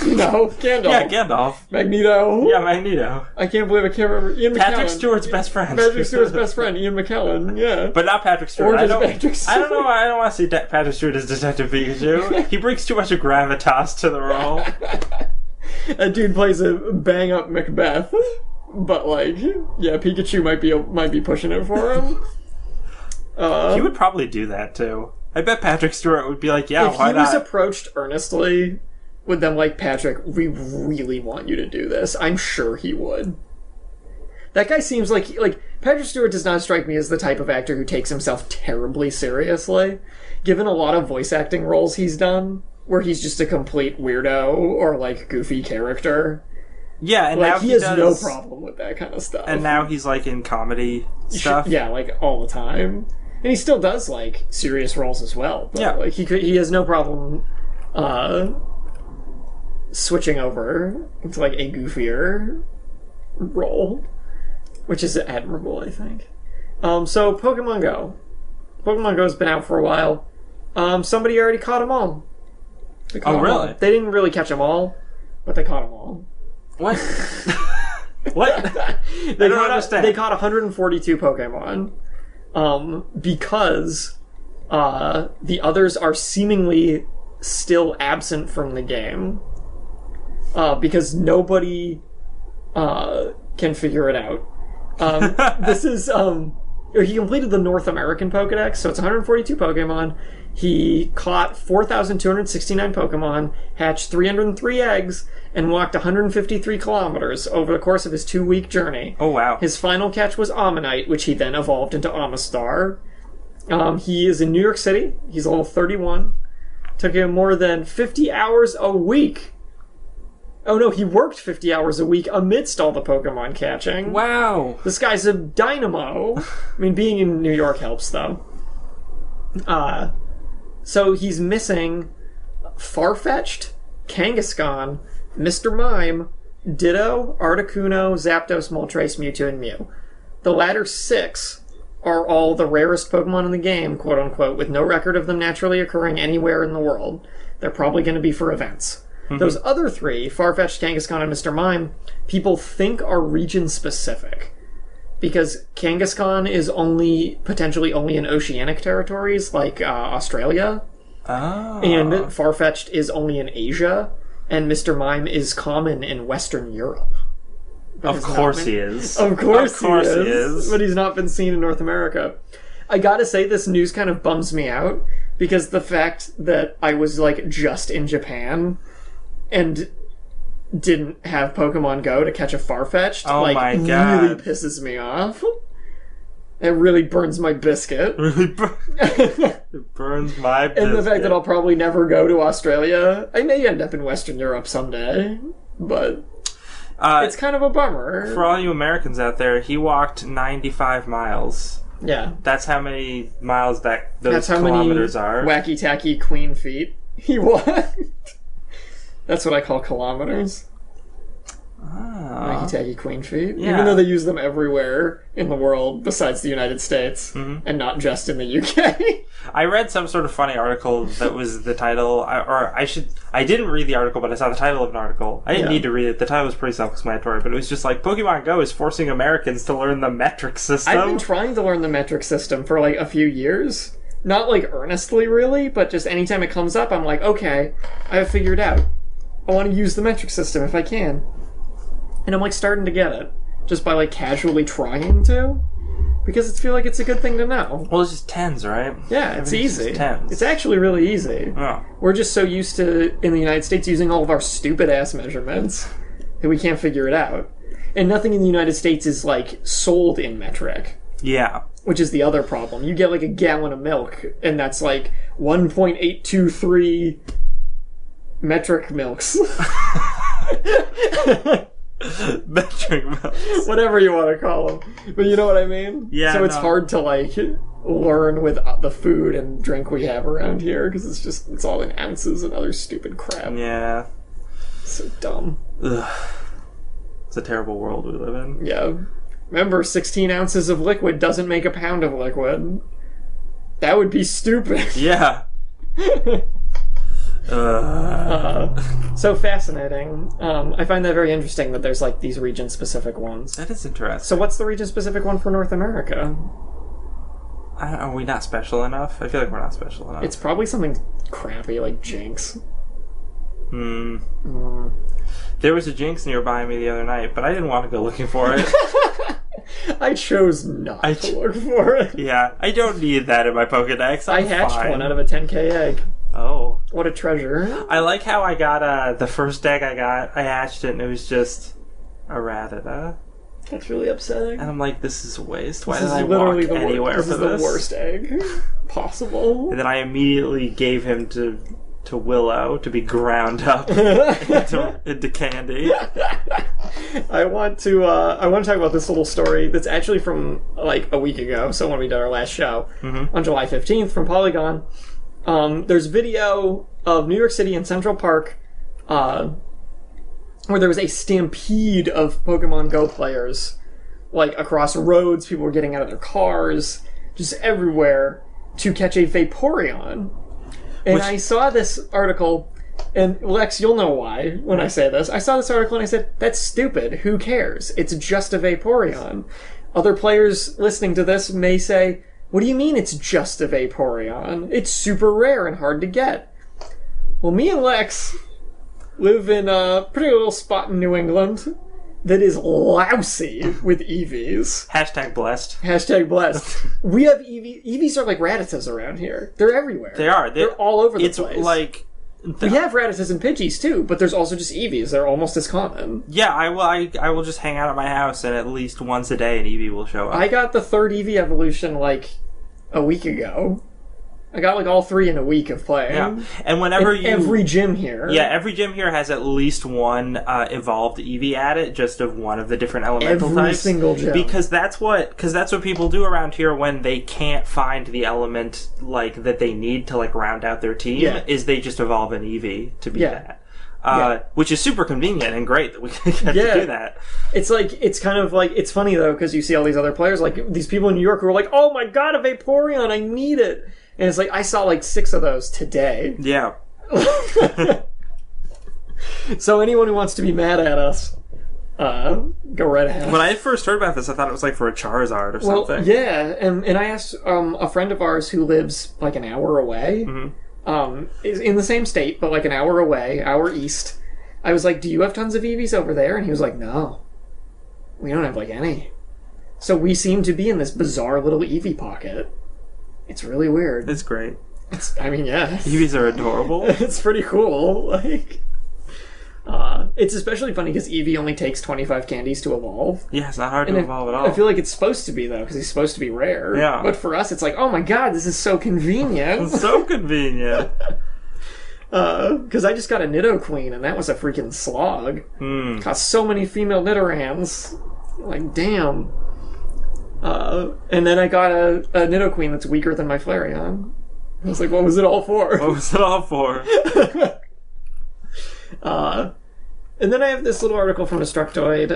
Speaker 2: No, Gandalf.
Speaker 1: Yeah, Gandalf.
Speaker 2: Magneto.
Speaker 1: Yeah, Magneto.
Speaker 2: I can't believe I can't remember. Ian McKellen.
Speaker 1: Patrick Stewart's best friend.
Speaker 2: Patrick Stewart's best friend, Ian McKellen, yeah.
Speaker 1: But not Patrick Stewart.
Speaker 2: Or just Patrick Stewart.
Speaker 1: I don't know. I don't want to see Patrick Stewart as Detective Pikachu. He brings too much of gravitas to the role.
Speaker 2: That dude plays a bang-up Macbeth. But, like, yeah, Pikachu might be pushing it for him.
Speaker 1: He would probably do that, too. I bet Patrick Stewart would be like, yeah, why not?
Speaker 2: If he was approached earnestly with them, like, Patrick, we really want you to do this, I'm sure he would. That guy seems like Patrick Stewart does not strike me as the type of actor who takes himself terribly seriously, given a lot of voice acting roles he's done, where he's just a complete weirdo or, like, goofy character.
Speaker 1: Yeah, and
Speaker 2: like,
Speaker 1: now
Speaker 2: he has no problem with that kind of stuff.
Speaker 1: And now he's, like, in comedy stuff.
Speaker 2: Yeah, like, all the time. And he still does, like, serious roles as well. But,
Speaker 1: yeah.
Speaker 2: Like, he has no problem, switching over into, like, a goofier role, which is admirable, I think. So Pokemon Go. Pokemon Go's been out for a while. Somebody already caught them all.
Speaker 1: Oh, really?
Speaker 2: They didn't really catch them all, but they caught them all.
Speaker 1: What? What? I don't understand.
Speaker 2: They caught 142 Pokemon, because the others are seemingly still absent from the game. Because nobody can figure it out. This is, he completed the North American Pokedex, so it's 142 Pokemon. He caught 4,269 Pokemon, hatched 303 eggs, and walked 153 kilometers over the course of his 2-week journey.
Speaker 1: Oh, wow.
Speaker 2: His final catch was Ammonite, which he then evolved into Amistar. He is in New York City. He's level 31. Took him more than 50 hours a week. Oh no, he worked 50 hours a week amidst all the Pokemon catching.
Speaker 1: Wow.
Speaker 2: This guy's a dynamo. I mean, being in New York helps, though. So he's missing Farfetch'd, Kangaskhan, Mr. Mime, Ditto, Articuno, Zapdos, Moltres, Mewtwo, and Mew. The latter 6 are all the rarest Pokemon in the game, quote-unquote, with no record of them naturally occurring anywhere in the world. They're probably going to be for events. Those other 3, Farfetch'd, Kangaskhan, and Mr. Mime, people think are region-specific. Because Kangaskhan is potentially only in oceanic territories, like Australia.
Speaker 1: Oh.
Speaker 2: And Farfetch'd is only in Asia. And Mr. Mime is common in Western Europe.
Speaker 1: Of course he is.
Speaker 2: Of course he is. But he's not been seen in North America. I gotta say, this news kind of bums me out. Because the fact that I was, just in Japan and didn't have Pokemon Go to catch a Farfetch'd,
Speaker 1: my God,
Speaker 2: really pisses me off. It really burns my biscuit.
Speaker 1: It burns my biscuit.
Speaker 2: And the fact that I'll probably never go to Australia. I may end up in Western Europe someday, but it's kind of a bummer.
Speaker 1: For all you Americans out there, he walked 95 miles.
Speaker 2: Yeah.
Speaker 1: That's how many miles those kilometers are.
Speaker 2: Wacky tacky queen feet he walked. That's what I call kilometers. Wacky tacky queen feet.
Speaker 1: Yeah.
Speaker 2: Even though they use them everywhere in the world besides the United States, and not just in the UK.
Speaker 1: I read some sort of funny article that was the title, I didn't read the article, but I saw the title of an article. I didn't need to read it. The title was pretty self-explanatory, but it was just like, Pokemon Go is forcing Americans to learn the metric system.
Speaker 2: I've been trying to learn the metric system for a few years. Not earnestly, really, but just anytime it comes up, I'm like, okay, I have figured out. I want to use the metric system if I can. And I'm starting to get it. Just by casually trying to. Because I feel like it's a good thing to know.
Speaker 1: Well, it's just tens, right?
Speaker 2: Yeah, it's easy.
Speaker 1: Just tens.
Speaker 2: It's actually really easy.
Speaker 1: Oh.
Speaker 2: We're just so used to, in the United States, using all of our stupid-ass measurements that we can't figure it out. And nothing in the United States is, sold in metric.
Speaker 1: Yeah.
Speaker 2: Which is the other problem. You get, a gallon of milk, and that's, 1.823 metric milks.
Speaker 1: Metric milks.
Speaker 2: Whatever you want to call them. But you know what I mean?
Speaker 1: Yeah.
Speaker 2: So it's hard to, learn with the food and drink we have around here, because it's all in ounces and other stupid crap.
Speaker 1: Yeah.
Speaker 2: So dumb.
Speaker 1: Ugh. It's a terrible world we live in.
Speaker 2: Yeah. Remember, 16 ounces of liquid doesn't make a pound of liquid. That would be stupid.
Speaker 1: Yeah.
Speaker 2: So fascinating. I find that very interesting that there's these region-specific ones.
Speaker 1: That is interesting.
Speaker 2: So what's the region-specific one for North America?
Speaker 1: Are we not special enough? I feel like we're not special enough.
Speaker 2: It's probably something crappy like Jinx.
Speaker 1: There was a Jinx nearby me the other night, but I didn't want to go looking for it.
Speaker 2: I chose not to look for it.
Speaker 1: Yeah, I don't need that in my Pokedex.
Speaker 2: I hatched one out of a 10k egg.
Speaker 1: Oh.
Speaker 2: What a treasure.
Speaker 1: I like how I got, the first egg I hatched it and it was just a Rattata.
Speaker 2: That's really upsetting.
Speaker 1: And I'm like, this is a waste. Why did I walk anywhere for this?
Speaker 2: This is the worst egg possible.
Speaker 1: And then I immediately gave him to Willow to be ground up into candy.
Speaker 2: I want to talk about this little story that's actually from a week ago, so when we did our last show on July 15th from Polygon. There's video of New York City and Central Park where there was a stampede of Pokemon Go players across roads. People were getting out of their cars just everywhere to catch a Vaporeon. And I saw this article, and Lex, you'll know why when I say this. I saw this article and I said, that's stupid. Who cares? It's just a Vaporeon. Other players listening to this may say, what do you mean it's just a Vaporeon? It's super rare and hard to get. Well, me and Lex live in a pretty little spot in New England, that is lousy with EVs.
Speaker 1: Hashtag blessed.
Speaker 2: Hashtag blessed. We have EVs are like Raditas around here. They're everywhere.
Speaker 1: They are.
Speaker 2: They're all over the place.
Speaker 1: It's like...
Speaker 2: We have Raditas and Pidgeys too, but there's also just EVs. They're almost as common.
Speaker 1: Yeah, I will just hang out at my house and at least once a day an EV will show up.
Speaker 2: I got the third EV evolution like a week ago. I got like all 3 in a week of playing.
Speaker 1: Yeah, and whenever
Speaker 2: every gym here.
Speaker 1: Yeah, every gym here has at least one evolved EV at it, just of one of the different elemental types.
Speaker 2: Every single gym.
Speaker 1: Because that's what people do around here when they can't find the element like that they need to like round out their team.
Speaker 2: Yeah.
Speaker 1: Is they just evolve an EV to be
Speaker 2: Yeah.
Speaker 1: that. Which is super convenient and great that we get to do that.
Speaker 2: It's like, it's kind of like, it's funny though, because you see all these other players, like these people in New York who are like, oh my god, a Vaporeon, I need it. And it's like, I saw like 6 of those today.
Speaker 1: Yeah.
Speaker 2: So anyone who wants to be mad at us, go right ahead.
Speaker 1: When I first heard about this, I thought it was like for a Charizard or something.
Speaker 2: Yeah, and I asked a friend of ours who lives like an hour away, is in the same state, but like an hour away, hour east. I was like, do you have tons of EVs over there? And he was like, no. We don't have like any. So we seem to be in this bizarre little EV pocket. It's really weird.
Speaker 1: It's great.
Speaker 2: I mean, yeah.
Speaker 1: EVs are adorable.
Speaker 2: It's pretty cool. Like, it's especially funny because Eevee only takes 25 candies to evolve.
Speaker 1: Yeah, it's not hard to evolve at all.
Speaker 2: I feel like it's supposed to be, though, because he's supposed to be rare.
Speaker 1: Yeah.
Speaker 2: But for us, it's like, oh my god, this is so convenient.
Speaker 1: It's so convenient.
Speaker 2: Because I just got a Nidoqueen, and that was a freaking slog. Cost so many female Nidorans. Like, damn. And then I got a Nidoqueen that's weaker than my Flareon. I was like, what was it all for?
Speaker 1: What was it all for?
Speaker 2: And then I have this little article from Destructoid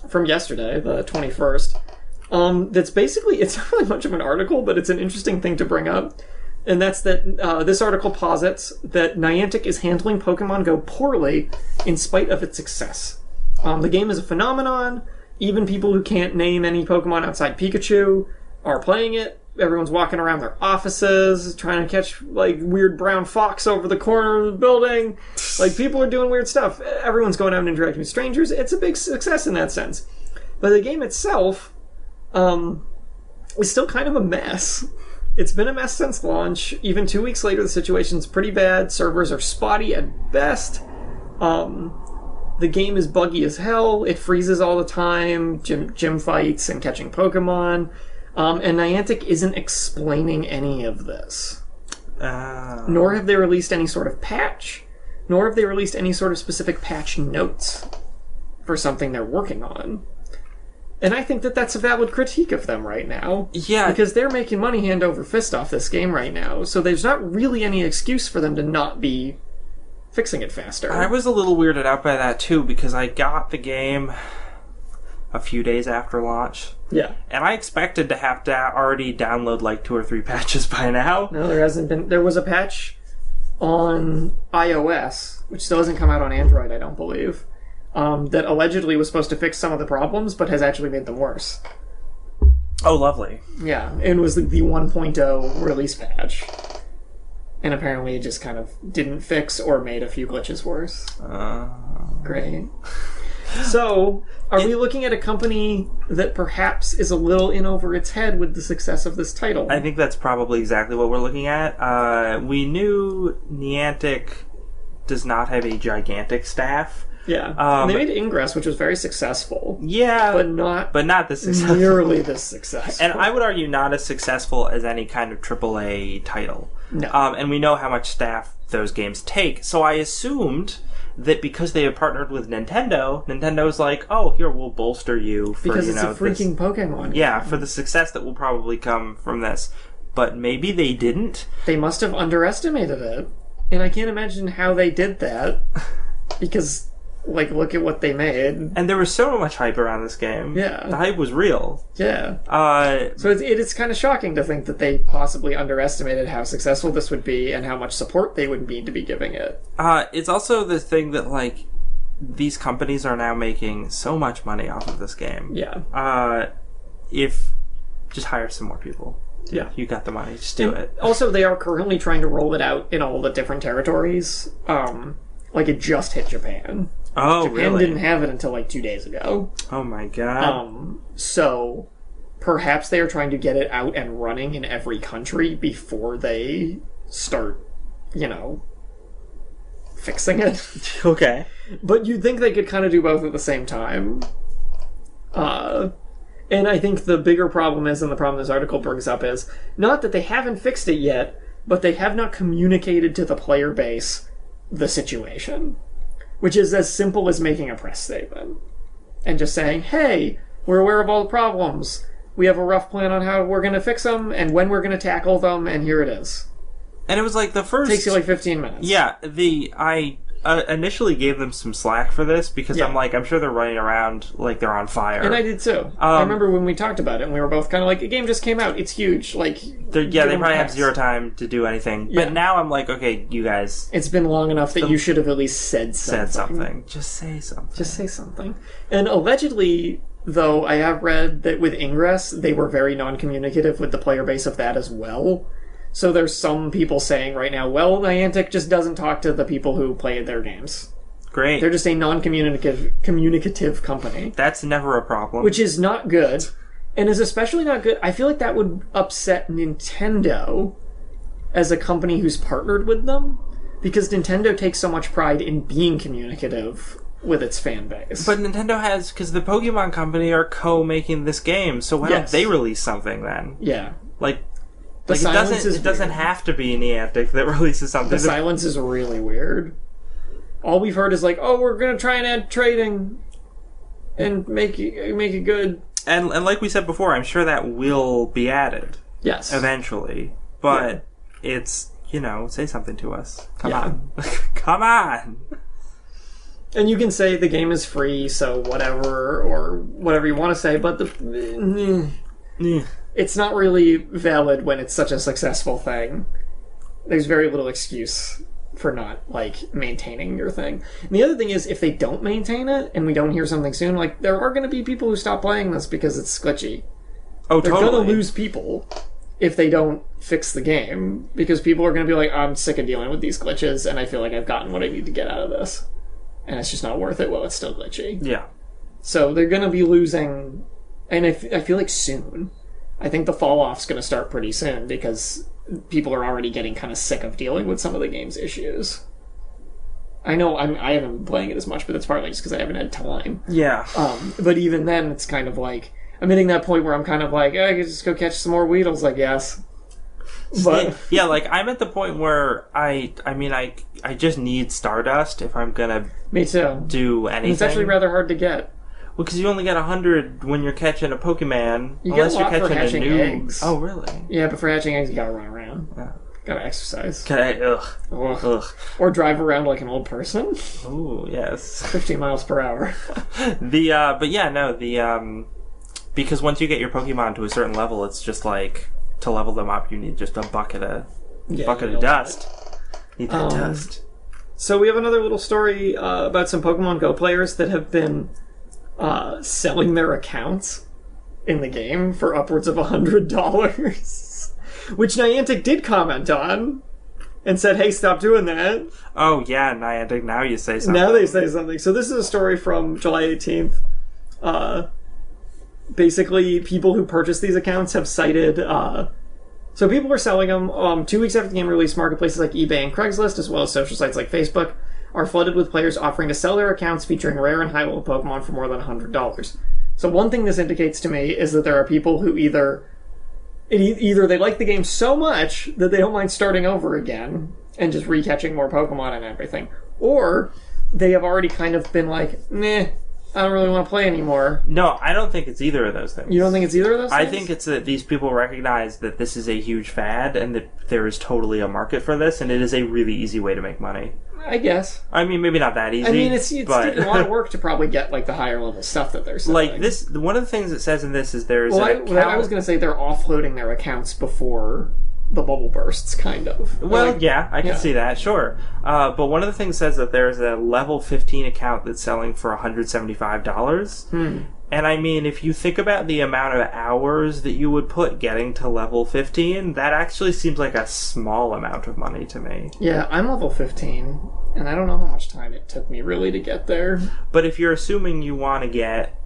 Speaker 2: from yesterday, the 21st, that's basically, it's not really much of an article, but it's an interesting thing to bring up. And that's that this article posits that Niantic is handling Pokemon Go poorly in spite of its success. The game is a phenomenon. Even people who can't name any Pokemon outside Pikachu are playing it. Everyone's walking around their offices, trying to catch, like, weird brown fox over the corner of the building. Like, people are doing weird stuff. Everyone's going out and interacting with strangers. It's a big success in that sense. But the game itself is still kind of a mess. It's been a mess since launch. Even 2 weeks later, the situation's pretty bad. Servers are spotty at best. The game is buggy as hell. It freezes all the time. Gym fights and catching Pokemon. And Niantic isn't explaining any of this. Nor have they released any sort of patch. Nor have they released any sort of specific patch notes for something they're working on. And I think that that's a valid critique of them right now.
Speaker 1: Yeah.
Speaker 2: Because they're making money hand over fist off this game right now. So there's not really any excuse for them to not be fixing it faster.
Speaker 1: I was a little weirded out by that too, because I got the game a few days after launch.
Speaker 2: Yeah.
Speaker 1: And I expected to have to already download like 2 or 3 patches by now.
Speaker 2: No, there hasn't been. There was a patch on iOS, which still hasn't come out on Android, I don't believe, that allegedly was supposed to fix some of the problems, but has actually made them worse.
Speaker 1: Oh, lovely.
Speaker 2: Yeah, it was the 1.0 release patch. And apparently it just kind of didn't fix or made a few glitches worse. Great. So, are we looking at a company that perhaps is a little in over its head with the success of this title?
Speaker 1: I think that's probably exactly what we're looking at. We knew Niantic does not have a gigantic staff.
Speaker 2: Yeah. And they made Ingress, which was very successful.
Speaker 1: Yeah.
Speaker 2: But
Speaker 1: not this successful.
Speaker 2: Nearly this successful.
Speaker 1: And I would argue not as successful as any kind of AAA title.
Speaker 2: No.
Speaker 1: And we know how much staff those games take. So I assumed that because they have partnered with Nintendo, Nintendo's like, oh, here, we'll bolster you for,
Speaker 2: because it's a freaking Pokemon.
Speaker 1: Yeah, for the success that will probably come from this. But maybe they didn't.
Speaker 2: They must have underestimated it. And I can't imagine how they did that. Because, like, look at what they made.
Speaker 1: And there was so much hype around this game.
Speaker 2: Yeah.
Speaker 1: The hype was real.
Speaker 2: Yeah. So it's kind of shocking to think that they possibly underestimated how successful this would be and how much support they would need to be giving it.
Speaker 1: It's also the thing that, like, these companies are now making so much money off of this game.
Speaker 2: Yeah.
Speaker 1: Just hire some more people.
Speaker 2: Yeah.
Speaker 1: You got the money. Just do it.
Speaker 2: Also, they are currently trying to roll it out in all the different territories. Like, it just hit Japan.
Speaker 1: Oh,
Speaker 2: Japan
Speaker 1: really?
Speaker 2: didn't have it until like 2 days ago.
Speaker 1: Oh my god.
Speaker 2: So perhaps they are trying to get it out and running in every country before they start, fixing it.
Speaker 1: Okay.
Speaker 2: But you'd think they could kind of do both at the same time. And I think the bigger problem is, and the problem this article brings up is, not that they haven't fixed it yet, but they have not communicated to the player base the situation. Which is as simple as making a press statement. And just saying, hey, we're aware of all the problems. We have a rough plan on how we're going to fix them, and when we're going to tackle them, and here it is.
Speaker 1: And it was like the first...
Speaker 2: It takes you like 15 minutes.
Speaker 1: Yeah, I initially gave them some slack for this, because
Speaker 2: Yeah.
Speaker 1: I'm sure they're running around like they're on fire.
Speaker 2: And I did too. I remember when we talked about it, and we were both kind of like, the game just came out, it's huge, like...
Speaker 1: They probably have zero time to do anything.
Speaker 2: Yeah.
Speaker 1: But now I'm like, okay, you guys...
Speaker 2: It's been long enough that you should have at least said something.
Speaker 1: Just say something.
Speaker 2: Just say something. And allegedly, though, I have read that with Ingress, they were very non-communicative with the player base of that as well. So there's some people saying right now, well, Niantic just doesn't talk to the people who play their games.
Speaker 1: Great.
Speaker 2: They're just a non-communicative company.
Speaker 1: That's never a problem.
Speaker 2: Which is not good. And is especially not good. I feel like that would upset Nintendo as a company who's partnered with them. Because Nintendo takes so much pride in being communicative with its fan base.
Speaker 1: But Nintendo has... Because the Pokemon Company are co-making this game, so why don't they release something then?
Speaker 2: Yeah.
Speaker 1: It doesn't have to be Niantic that releases something.
Speaker 2: The silence is really weird. All we've heard is like, oh, we're going to try and add trading and make it good.
Speaker 1: And like we said before, I'm sure that will be added.
Speaker 2: Yes.
Speaker 1: Eventually. But it's, say something to us. Come
Speaker 2: Yeah.
Speaker 1: on. Come on!
Speaker 2: And you can say the game is free, so whatever, or whatever you want to say, but it's not really valid when it's such a successful thing. There's very little excuse for not, maintaining your thing. And the other thing is, if they don't maintain it, and we don't hear something soon, there are going to be people who stop playing this because it's glitchy.
Speaker 1: Oh,
Speaker 2: They're
Speaker 1: totally.
Speaker 2: going to lose people if they don't fix the game, because people are going to be like, I'm sick of dealing with these glitches, and I feel like I've gotten what I need to get out of this. And it's just not worth it while it's still glitchy.
Speaker 1: Yeah.
Speaker 2: So they're going to be losing, and I feel like soon. I think the fall-off's going to start pretty soon, because people are already getting kind of sick of dealing with some of the game's issues. I know I haven't been playing it as much, but that's partly just because I haven't had time.
Speaker 1: Yeah.
Speaker 2: But even then, it's kind of like, I'm hitting that point where I'm kind of like, I could just go catch some more Weedles, I guess. But
Speaker 1: yeah, I'm at the point where I just need Stardust if I'm gonna
Speaker 2: me too.
Speaker 1: do anything.
Speaker 2: And it's actually rather hard to get.
Speaker 1: Well, because you only get 100 when you're catching a Pokemon,
Speaker 2: You
Speaker 1: unless
Speaker 2: get a lot
Speaker 1: you're
Speaker 2: for
Speaker 1: catching
Speaker 2: hatching
Speaker 1: a new.
Speaker 2: eggs.
Speaker 1: Oh, really?
Speaker 2: Yeah, but for hatching eggs, you gotta run around.
Speaker 1: Yeah.
Speaker 2: Gotta exercise.
Speaker 1: Okay. Ugh.
Speaker 2: Ugh. Or drive around like an old person.
Speaker 1: Ooh, yes.
Speaker 2: 15 miles per hour.
Speaker 1: Because once you get your Pokemon to a certain level, it's just like, to level them up, you need just a bucket of dust. Need that dust.
Speaker 2: So we have another little story about some Pokemon Go players that have been selling their accounts in the game for upwards of $100, which Niantic did comment on and said, hey, stop doing that.
Speaker 1: Oh, yeah, Niantic, now you say something.
Speaker 2: Now they say something. So this is a story from July 18th. Basically, people who purchased these accounts have cited... So people were selling them 2 weeks after the game release. Marketplaces like eBay and Craigslist, as well as social sites like Facebook, are flooded with players offering to sell their accounts featuring rare and high-level Pokemon for more than $100. So one thing this indicates to me is that there are people who either they like the game so much that they don't mind starting over again and just recatching more Pokemon and everything, or they have already kind of been like, meh, I don't really want to play anymore.
Speaker 1: No, I don't think it's either of those things.
Speaker 2: You don't think it's either of those things?
Speaker 1: I think it's that these people recognize that this is a huge fad and that there is totally a market for this, and it is a really easy way to make money.
Speaker 2: I guess.
Speaker 1: I mean, maybe not that easy.
Speaker 2: I mean, it's
Speaker 1: but...
Speaker 2: taking a lot of work to probably get the higher level stuff that they're selling.
Speaker 1: Like this, one of the things it says in this is there's
Speaker 2: Well,
Speaker 1: an account...
Speaker 2: I was going to say they're offloading their accounts before the bubble bursts, kind of.
Speaker 1: Well, yeah, I can see that, sure. But one of the things says that there's a level 15 account that's selling for $175. And I mean, if you think about the amount of hours that you would put getting to level 15, that actually seems like a small amount of money to me.
Speaker 2: Yeah, I'm level 15. And I don't know how much time it took me really to get there.
Speaker 1: But if you're assuming you want to get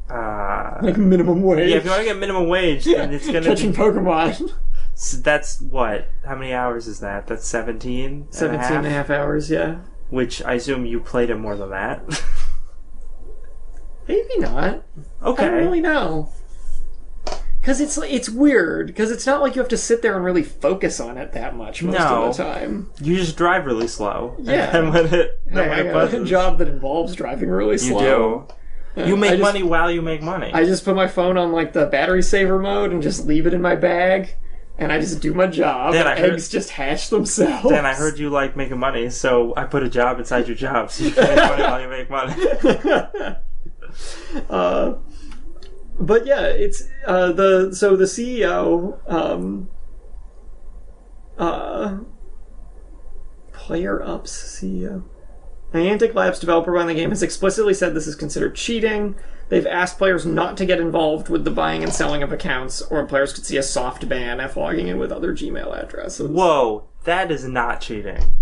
Speaker 2: Like minimum wage.
Speaker 1: yeah, if you want to get minimum wage, then it's going to
Speaker 2: Catching
Speaker 1: be...
Speaker 2: Pokemon.
Speaker 1: So that's what? How many hours is that? That's 17?
Speaker 2: 17 and a half hours, yeah.
Speaker 1: Which I assume you played it more than that.
Speaker 2: Maybe not.
Speaker 1: Okay.
Speaker 2: I don't really know. Because it's weird. Because it's not like you have to sit there and really focus on it that much most of the time.
Speaker 1: You just drive really slow.
Speaker 2: Yeah.
Speaker 1: And when it,
Speaker 2: Hey, I got a job that involves driving really slow.
Speaker 1: You do. You make money while you make money.
Speaker 2: I just put my phone on like the battery saver mode and just leave it in my bag. And I just do my job.
Speaker 1: Then
Speaker 2: eggs just hatch themselves.
Speaker 1: Dan, I heard you like making money, so I put a job inside your job so you can make money while you make money.
Speaker 2: But yeah, it's the CEO, PlayerUp's CEO, Niantic Labs, developer behind the game, has explicitly said this is considered cheating. They've asked players not to get involved with the buying and selling of accounts, or players could see a soft ban if logging in with other Gmail addresses.
Speaker 1: Whoa, that is not cheating.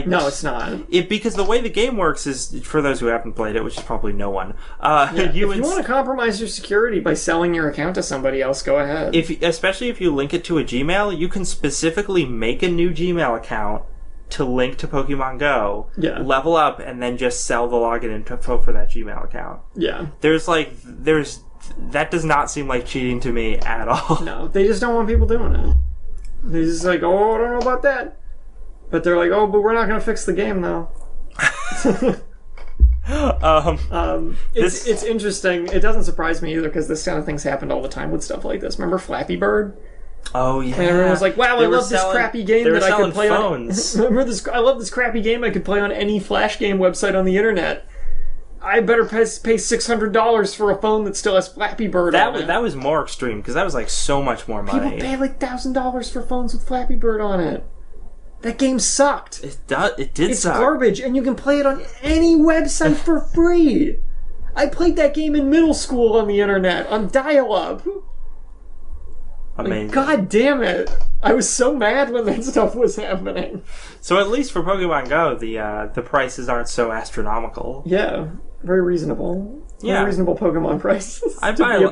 Speaker 2: No, it's not.
Speaker 1: Because the way the game works is, for those who haven't played it, which is probably no one,
Speaker 2: if you want to compromise your security by selling your account to somebody else, go ahead.
Speaker 1: Especially if you link it to a Gmail, you can specifically make a new Gmail account to link to Pokemon Go, level up, and then just sell the login info for that Gmail account.
Speaker 2: Yeah.
Speaker 1: That does not seem like cheating to me at all.
Speaker 2: No, they just don't want people doing it. They're just like, oh, I don't know about that. But they're like, oh, but we're not going to fix the game, though. It's interesting. It doesn't surprise me either, because this kind of things happened all the time with stuff like this. Remember Flappy Bird?
Speaker 1: Oh yeah.
Speaker 2: And everyone was like, "Wow, I love this crappy game that I could play on." Remember this? I love this crappy game I could play on any Flash game website on the internet. I better pay $600 for a phone that still has Flappy Bird on it.
Speaker 1: That was more extreme because that was like so much more money.
Speaker 2: People pay like $1,000 for phones with Flappy Bird on it. That game sucked.
Speaker 1: It did
Speaker 2: it's
Speaker 1: suck.
Speaker 2: It's garbage, and you can play it on any website for free. I played that game in middle school on the internet on dial-up.
Speaker 1: Amazing.
Speaker 2: Like, God damn it! I was so mad when that stuff was happening.
Speaker 1: So at least for Pokemon Go, the prices aren't so astronomical.
Speaker 2: Yeah, very reasonable. Very reasonable Pokemon prices.
Speaker 1: I'd buy a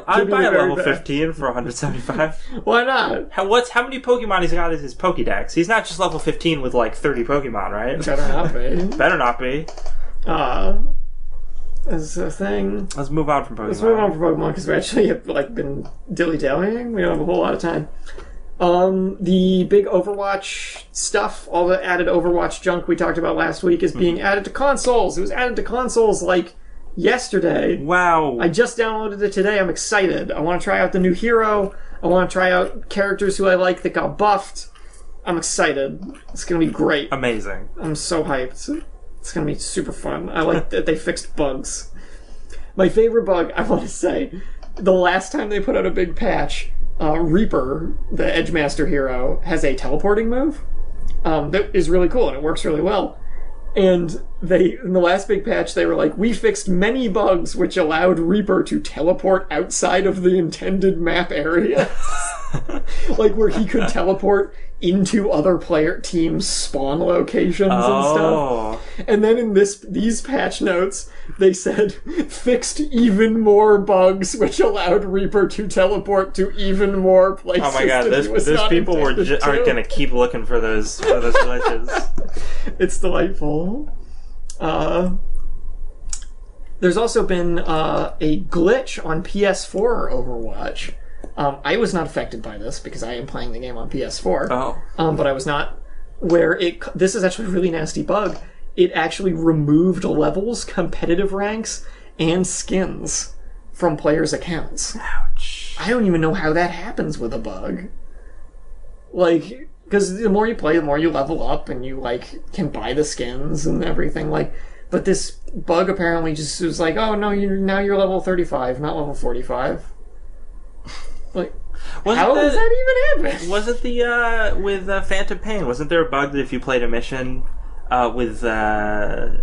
Speaker 1: level 15 for $175.
Speaker 2: Why not?
Speaker 1: How many Pokemon he's got in his Pokédex? He's not just level 15 with like 30 Pokemon, right?
Speaker 2: Better not be.
Speaker 1: Better not be.
Speaker 2: As a thing.
Speaker 1: Let's move on from Pokemon.
Speaker 2: Let's move on from Pokemon because we actually have been dilly-dallying. We don't have a whole lot of time. The big Overwatch stuff, all the added Overwatch junk we talked about last week, is being added to consoles. It was added to consoles like yesterday.
Speaker 1: Wow.
Speaker 2: I just downloaded it today. I'm excited. I want to try out the new hero. I want to try out characters who I like that got buffed. I'm excited. It's going to be great.
Speaker 1: Amazing.
Speaker 2: I'm so hyped. It's going to be super fun. I like that they fixed bugs. My favorite bug, I want to say, the last time they put out a big patch, Reaper, the Edgemaster hero, has a teleporting move that is really cool and it works really well. And in the last big patch, they were like, we fixed many bugs which allowed Reaper to teleport outside of the intended map area. Like where he could teleport into other player teams' spawn locations and stuff. And then in these patch notes, they said, fixed even more bugs which allowed Reaper to teleport to even more places.
Speaker 1: Oh my god, those people aren't going to keep looking for those glitches.
Speaker 2: It's delightful. There's also been a glitch on PS4 Overwatch. I was not affected by this because I am playing the game on PS4. But I was not. This is actually a really nasty bug. It actually removed levels, competitive ranks, and skins from players' accounts.
Speaker 1: Ouch.
Speaker 2: I don't even know how that happens with a bug. Like, because the more you play, the more you level up, and you, can buy the skins and everything, But this bug apparently just was like, oh, no, now you're level 35, not level 45. How does that even happen?
Speaker 1: Was it with Phantom Pain? Wasn't there a bug that if you played a mission with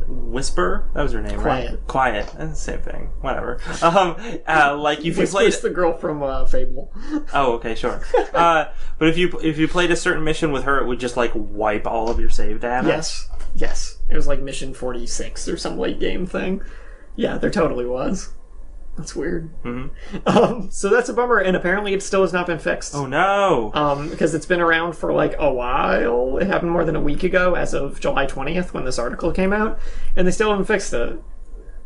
Speaker 1: Whisper? That was her name, right? Quiet. That's the same thing. Whatever. If you
Speaker 2: Whisper's the girl from Fable.
Speaker 1: Oh, okay, sure. But if you played a certain mission with her, it would just wipe all of your save data.
Speaker 2: Yes. Yes. It was like Mission 46 or some late game thing. Yeah, there totally was. That's weird. So that's a bummer, and apparently it still has not been fixed.
Speaker 1: Oh no!
Speaker 2: Because it's been around for like a while. It happened more than a week ago, as of July 20th, when this article came out, and they still haven't fixed it.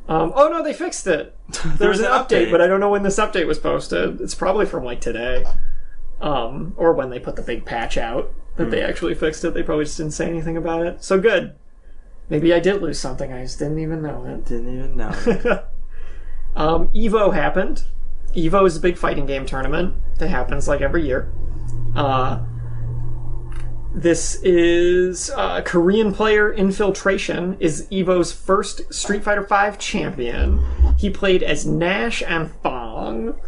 Speaker 2: Oh no, they fixed it! There was an update, but I don't know when this update was posted. It's probably from like today. Or when they put the big patch out that they actually fixed it. They probably just didn't say anything about it. So good. Maybe I did lose something, I just didn't even know it.
Speaker 1: Didn't even know.
Speaker 2: EVO happened. EVO is a big fighting game tournament that happens like every year. This is Korean player Infiltration is EVO's first Street Fighter V champion. He played as Nash and Thong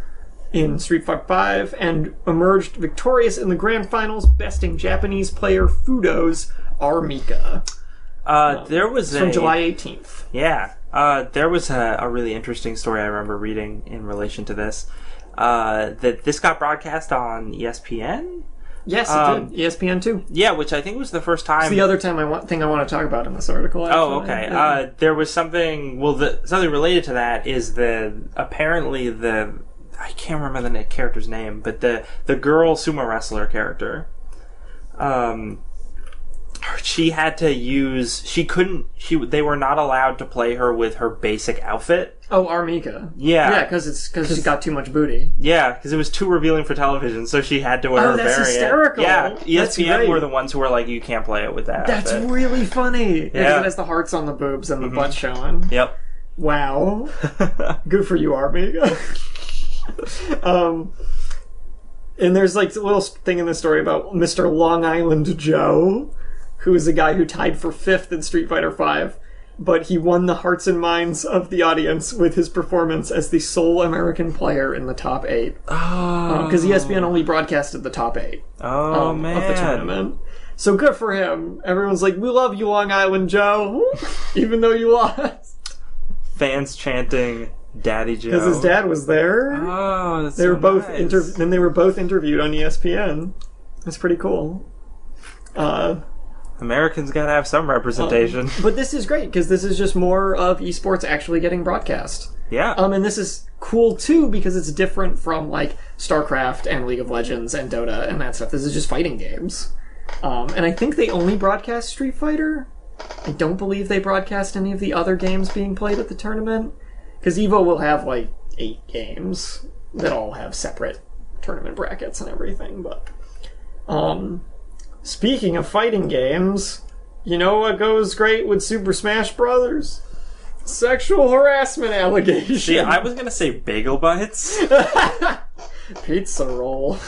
Speaker 2: in Street Fighter V and emerged victorious in the grand finals, besting Japanese player Fudo's Armika.
Speaker 1: There was
Speaker 2: from July 18th.
Speaker 1: Yeah. There was a really interesting story I remember reading in relation to this. That this got broadcast on ESPN?
Speaker 2: Yes, it did. ESPN 2.
Speaker 1: Yeah, which I think was the first time.
Speaker 2: It's the other thing I want to talk about in this article. Actually.
Speaker 1: Oh, okay.
Speaker 2: Yeah.
Speaker 1: There was something. Well, something related to that is apparently I can't remember the character's name, but the girl sumo wrestler character. She had to use. They were not allowed to play her with her basic outfit.
Speaker 2: Oh, Armika.
Speaker 1: Yeah.
Speaker 2: Yeah, because she got too much booty.
Speaker 1: Yeah, because it was too revealing for television, so she had to wear a variant.
Speaker 2: Hysterical.
Speaker 1: Yeah,
Speaker 2: That's
Speaker 1: ESPN
Speaker 2: great.
Speaker 1: were the ones who were like, you can't play it with that
Speaker 2: That's
Speaker 1: outfit.
Speaker 2: really funny.
Speaker 1: Yeah.
Speaker 2: Because it has the hearts on the boobs and the butt showing.
Speaker 1: Yep.
Speaker 2: Wow. Good for you, Armika. And there's like a little thing in the story about Mr. Long Island Joe, who is a guy who tied for 5th in Street Fighter V, but he won the hearts and minds of the audience with his performance as the sole American player in the top 8.
Speaker 1: Oh.
Speaker 2: Because ESPN only broadcasted the top 8
Speaker 1: Man.
Speaker 2: of the tournament. So good for him. Everyone's like, we love you, Long Island Joe, even though you lost.
Speaker 1: Fans chanting, Daddy Joe.
Speaker 2: Because his dad was there.
Speaker 1: Oh, that's
Speaker 2: They were both
Speaker 1: nice.
Speaker 2: Then they were both interviewed on ESPN. That's pretty cool.
Speaker 1: Americans gotta have some representation.
Speaker 2: But this is great because this is just more of esports actually getting broadcast.
Speaker 1: Yeah.
Speaker 2: And this is cool too because it's different from like StarCraft and League of Legends and Dota and that stuff. This is just fighting games. And I think they only broadcast Street Fighter. I don't believe they broadcast any of the other games being played at the tournament. Because EVO will have like 8 games that all have separate tournament brackets and everything. But speaking of fighting games, you know what goes great with Super Smash Brothers? Sexual harassment allegations.
Speaker 1: See, I was gonna say bagel bites.
Speaker 2: Pizza roll.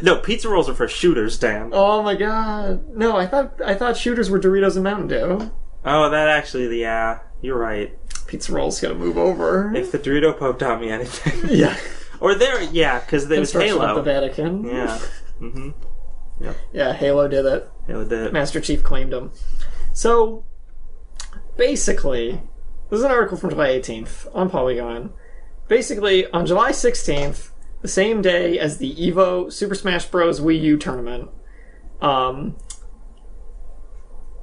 Speaker 1: No, pizza rolls are for shooters, Dan.
Speaker 2: Oh my god. No, I thought shooters were Doritos and Mountain Dew.
Speaker 1: Oh, that actually, yeah, you're right.
Speaker 2: Pizza roll's gonna move over.
Speaker 1: If the Dorito Pope taught me anything.
Speaker 2: Yeah.
Speaker 1: Or there, yeah, because there was
Speaker 2: Construction
Speaker 1: Halo.
Speaker 2: of the Vatican.
Speaker 1: Yeah. Mm-hmm. Yep.
Speaker 2: Yeah, Halo did it.
Speaker 1: Halo did it.
Speaker 2: Master Chief claimed him. So, basically, this is an article from July 18th on Polygon. Basically, on July 16th, the same day as the EVO Super Smash Bros. Wii U tournament,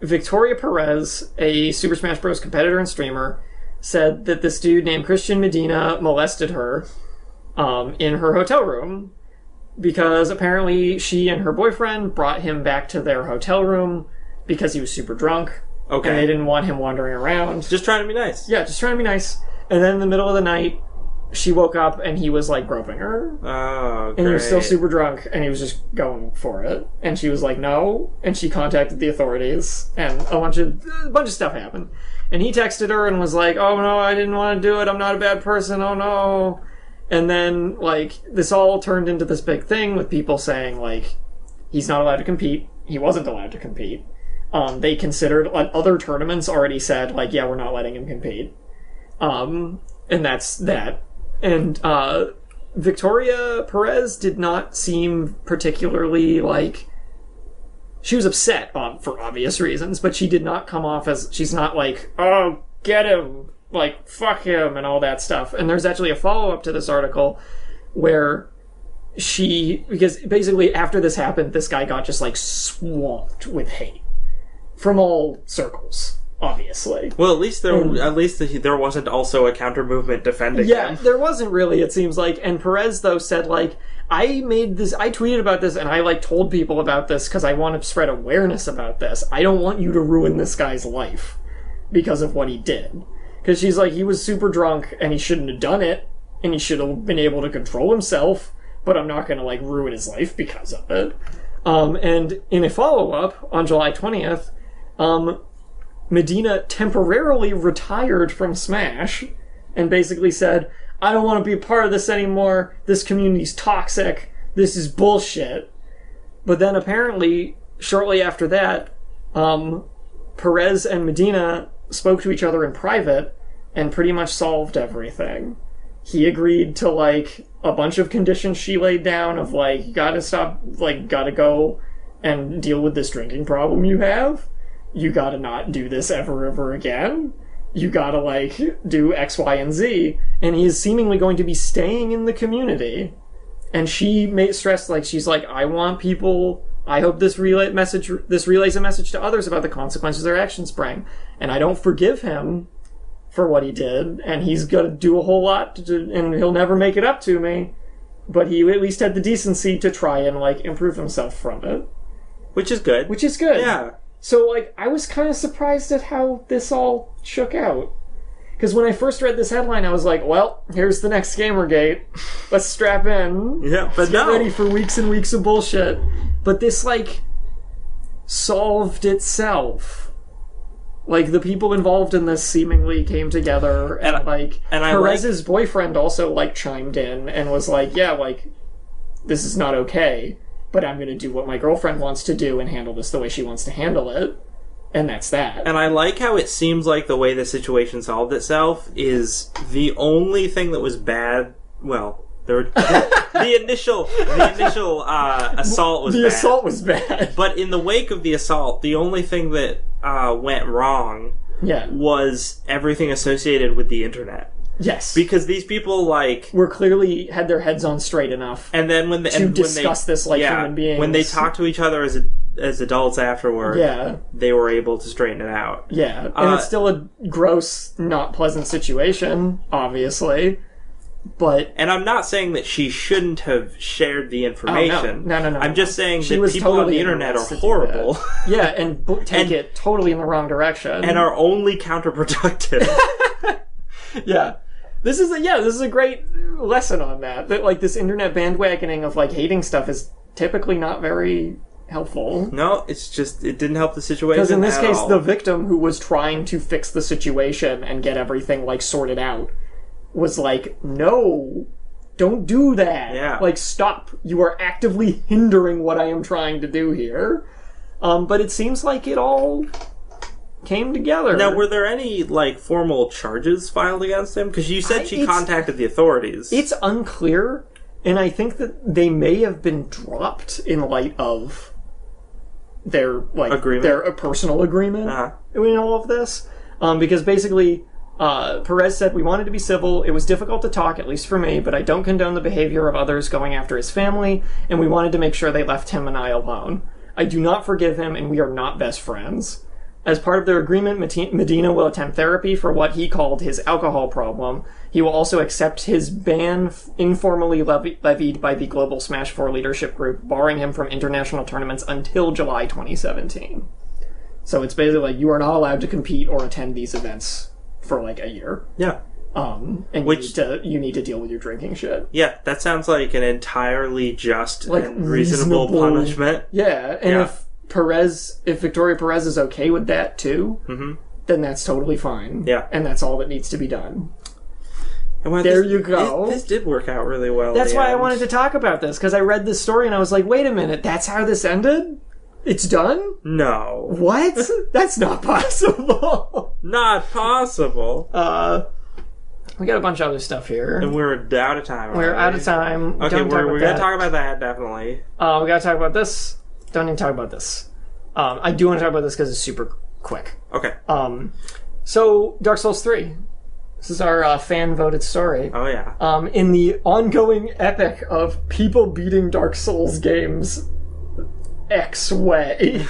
Speaker 2: Victoria Perez, a Super Smash Bros. Competitor and streamer, said that this dude named Christian Medina molested her in her hotel room because apparently she and her boyfriend brought him back to their hotel room because he was super drunk.
Speaker 1: Okay.
Speaker 2: And they didn't want him wandering around.
Speaker 1: Just trying to be nice.
Speaker 2: Yeah, just trying to be nice. And then in the middle of the night, she woke up and he was like groping her.
Speaker 1: Oh, great.
Speaker 2: And he was still super drunk and he was just going for it. And she was like, no. And she contacted the authorities and a bunch of stuff happened. And he texted her and was like, oh no, I didn't want to do it. I'm not a bad person. Oh no. And then, like, this all turned into this big thing with people saying, like, he's not allowed to compete. He wasn't allowed to compete. They considered, like, other tournaments already said, like, yeah, we're not letting him compete. And that's that. And, Victoria Perez did not seem particularly, like, she was upset, for obvious reasons, but she did not come off as, she's not like, oh, get him, like, fuck him, and all that stuff. And there's actually a follow-up to this article where because basically after this happened, this guy got just, like, swamped with hate. from all circles, obviously.
Speaker 1: Well, at least there wasn't also a counter movement defending
Speaker 2: Yeah,
Speaker 1: him.
Speaker 2: there wasn't really, it seems like. And Perez, though, said, like, I tweeted about this, and I, like, told people about this because I want to spread awareness about this. I don't want you to ruin this guy's life because of what he did. Because she's like, he was super drunk, and he shouldn't have done it, and he should have been able to control himself, but I'm not going to, like, ruin his life because of it. And in a follow-up, on July 20th, Medina temporarily retired from Smash and basically said, I don't want to be a part of this anymore. This community's toxic. This is bullshit. But then apparently, shortly after that, Perez and Medina spoke to each other in private and pretty much solved everything. He agreed to, like, a bunch of conditions she laid down of, like, you gotta stop, like, gotta go and deal with this drinking problem you have. You gotta not do this ever again. You gotta, like, do X, Y, and Z. And he is seemingly going to be staying in the community. And she stressed, like, she's like, I want people... I hope this relays a message to others about the consequences their actions bring. And I don't forgive him for what he did. And he's gonna do a whole lot, and he'll never make it up to me. But he at least had the decency to try and, like, improve himself from it.
Speaker 1: Which is good. Yeah.
Speaker 2: So, like, I was kind of surprised at how this all shook out. Because when I first read this headline, I was like, well, here's the next Gamergate. Let's strap in.
Speaker 1: Yeah, but
Speaker 2: Let's get ready for weeks and weeks of bullshit. But this, like, solved itself. Like, the people involved in this seemingly came together, and Perez's boyfriend also, like, chimed in and was like, yeah, like, this is not okay. But I'm going to do what my girlfriend wants to do and handle this the way she wants to handle it. And that's that.
Speaker 1: And I like how it seems like the way the situation solved itself is the only thing that was bad. Well, the initial assault was bad.
Speaker 2: The assault was bad.
Speaker 1: But in the wake of the assault, the only thing that went wrong was everything associated with the internet.
Speaker 2: Yes.
Speaker 1: Because these people, like...
Speaker 2: were clearly had their heads on straight enough
Speaker 1: and then when
Speaker 2: to discuss this like human beings.
Speaker 1: When they talked to each other as adults afterward, they were able to straighten it out.
Speaker 2: Yeah. And it's still a gross, not pleasant situation, obviously. But...
Speaker 1: and I'm not saying that she shouldn't have shared the information.
Speaker 2: No.
Speaker 1: I'm just saying that people on the internet are horrible.
Speaker 2: Yeah, and take it totally in the wrong direction.
Speaker 1: And are only counterproductive.
Speaker 2: Yeah. This is a great lesson on that. That, like, this internet bandwagoning of, like, hating stuff is typically not very helpful.
Speaker 1: No, it's just, it didn't help the situation
Speaker 2: because in this case,
Speaker 1: all.
Speaker 2: The victim who was trying to fix the situation and get everything, like, sorted out was like, no, don't do that.
Speaker 1: Yeah.
Speaker 2: Like, stop. You are actively hindering what I am trying to do here. But it seems like it all came together.
Speaker 1: Now, were there any, like, formal charges filed against him? Because you said she contacted the authorities.
Speaker 2: It's unclear, and I think that they may have been dropped in light of their, like,
Speaker 1: agreement?
Speaker 2: Their personal agreement in all of this. Because basically, Perez said, we wanted to be civil, it was difficult to talk, at least for me, but I don't condone the behavior of others going after his family, and we wanted to make sure they left him and I alone. I do not forgive him, and we are not best friends. As part of their agreement, Medina will attempt therapy for what he called his alcohol problem. He will also accept his ban informally levied by the Global Smash 4 leadership group, barring him from international tournaments until July 2017. So it's basically like, you are not allowed to compete or attend these events for, like, a year.
Speaker 1: Yeah.
Speaker 2: And you need to deal with your drinking shit.
Speaker 1: Yeah, that sounds like an entirely just and reasonable punishment.
Speaker 2: Yeah, and if Victoria Perez is okay with that too, then that's totally fine.
Speaker 1: Yeah.
Speaker 2: And that's all that needs to be done.
Speaker 1: And
Speaker 2: you go.
Speaker 1: This did work out really well.
Speaker 2: That's why I wanted to talk about this, because I read this story and I was like, wait a minute, that's how this ended? It's done?
Speaker 1: No.
Speaker 2: What? That's not possible.
Speaker 1: Not possible.
Speaker 2: We got a bunch of other stuff here.
Speaker 1: And we're out of time.
Speaker 2: We're out of time.
Speaker 1: Okay, we're going to talk about that, definitely.
Speaker 2: We got to talk about this. Don't even talk about this. I do want to talk about this because it's super quick.
Speaker 1: Okay.
Speaker 2: So, Dark Souls 3. This is our fan-voted story.
Speaker 1: Oh, yeah.
Speaker 2: In the ongoing epic of people beating Dark Souls games X way.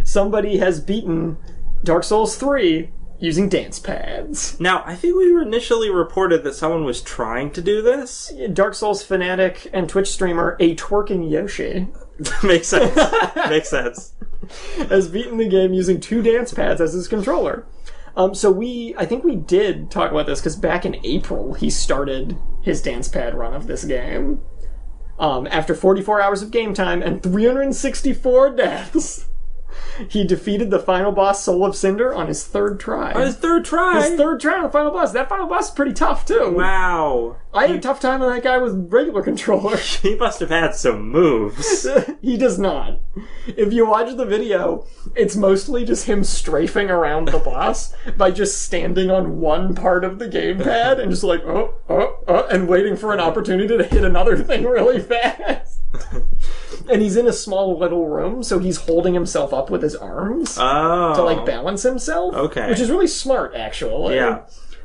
Speaker 2: somebody has beaten Dark Souls 3 using dance pads.
Speaker 1: Now, I think we initially reported that someone was trying to do this.
Speaker 2: Dark Souls fanatic and Twitch streamer A Twerking Yoshi
Speaker 1: Makes sense. Makes sense.
Speaker 2: has beaten the game using 2 dance pads as his controller. So I think we did talk about this because back in April he started his dance pad run of this game. After 44 hours of game time and 364 deaths, he defeated the final boss, Soul of Cinder, on his 3rd try.
Speaker 1: On his 3rd try?
Speaker 2: His 3rd try on the final boss. That final boss is pretty tough, too.
Speaker 1: Wow.
Speaker 2: I had a tough time on that guy with regular controller.
Speaker 1: He must have had some moves.
Speaker 2: He does not. If you watch the video, it's mostly just him strafing around the boss by just standing on one part of the gamepad and just like, and waiting for an opportunity to hit another thing really fast. And he's in a small little room, so he's holding himself up with his arms to like balance himself.
Speaker 1: Okay.
Speaker 2: Which is really smart, actually.
Speaker 1: Yeah.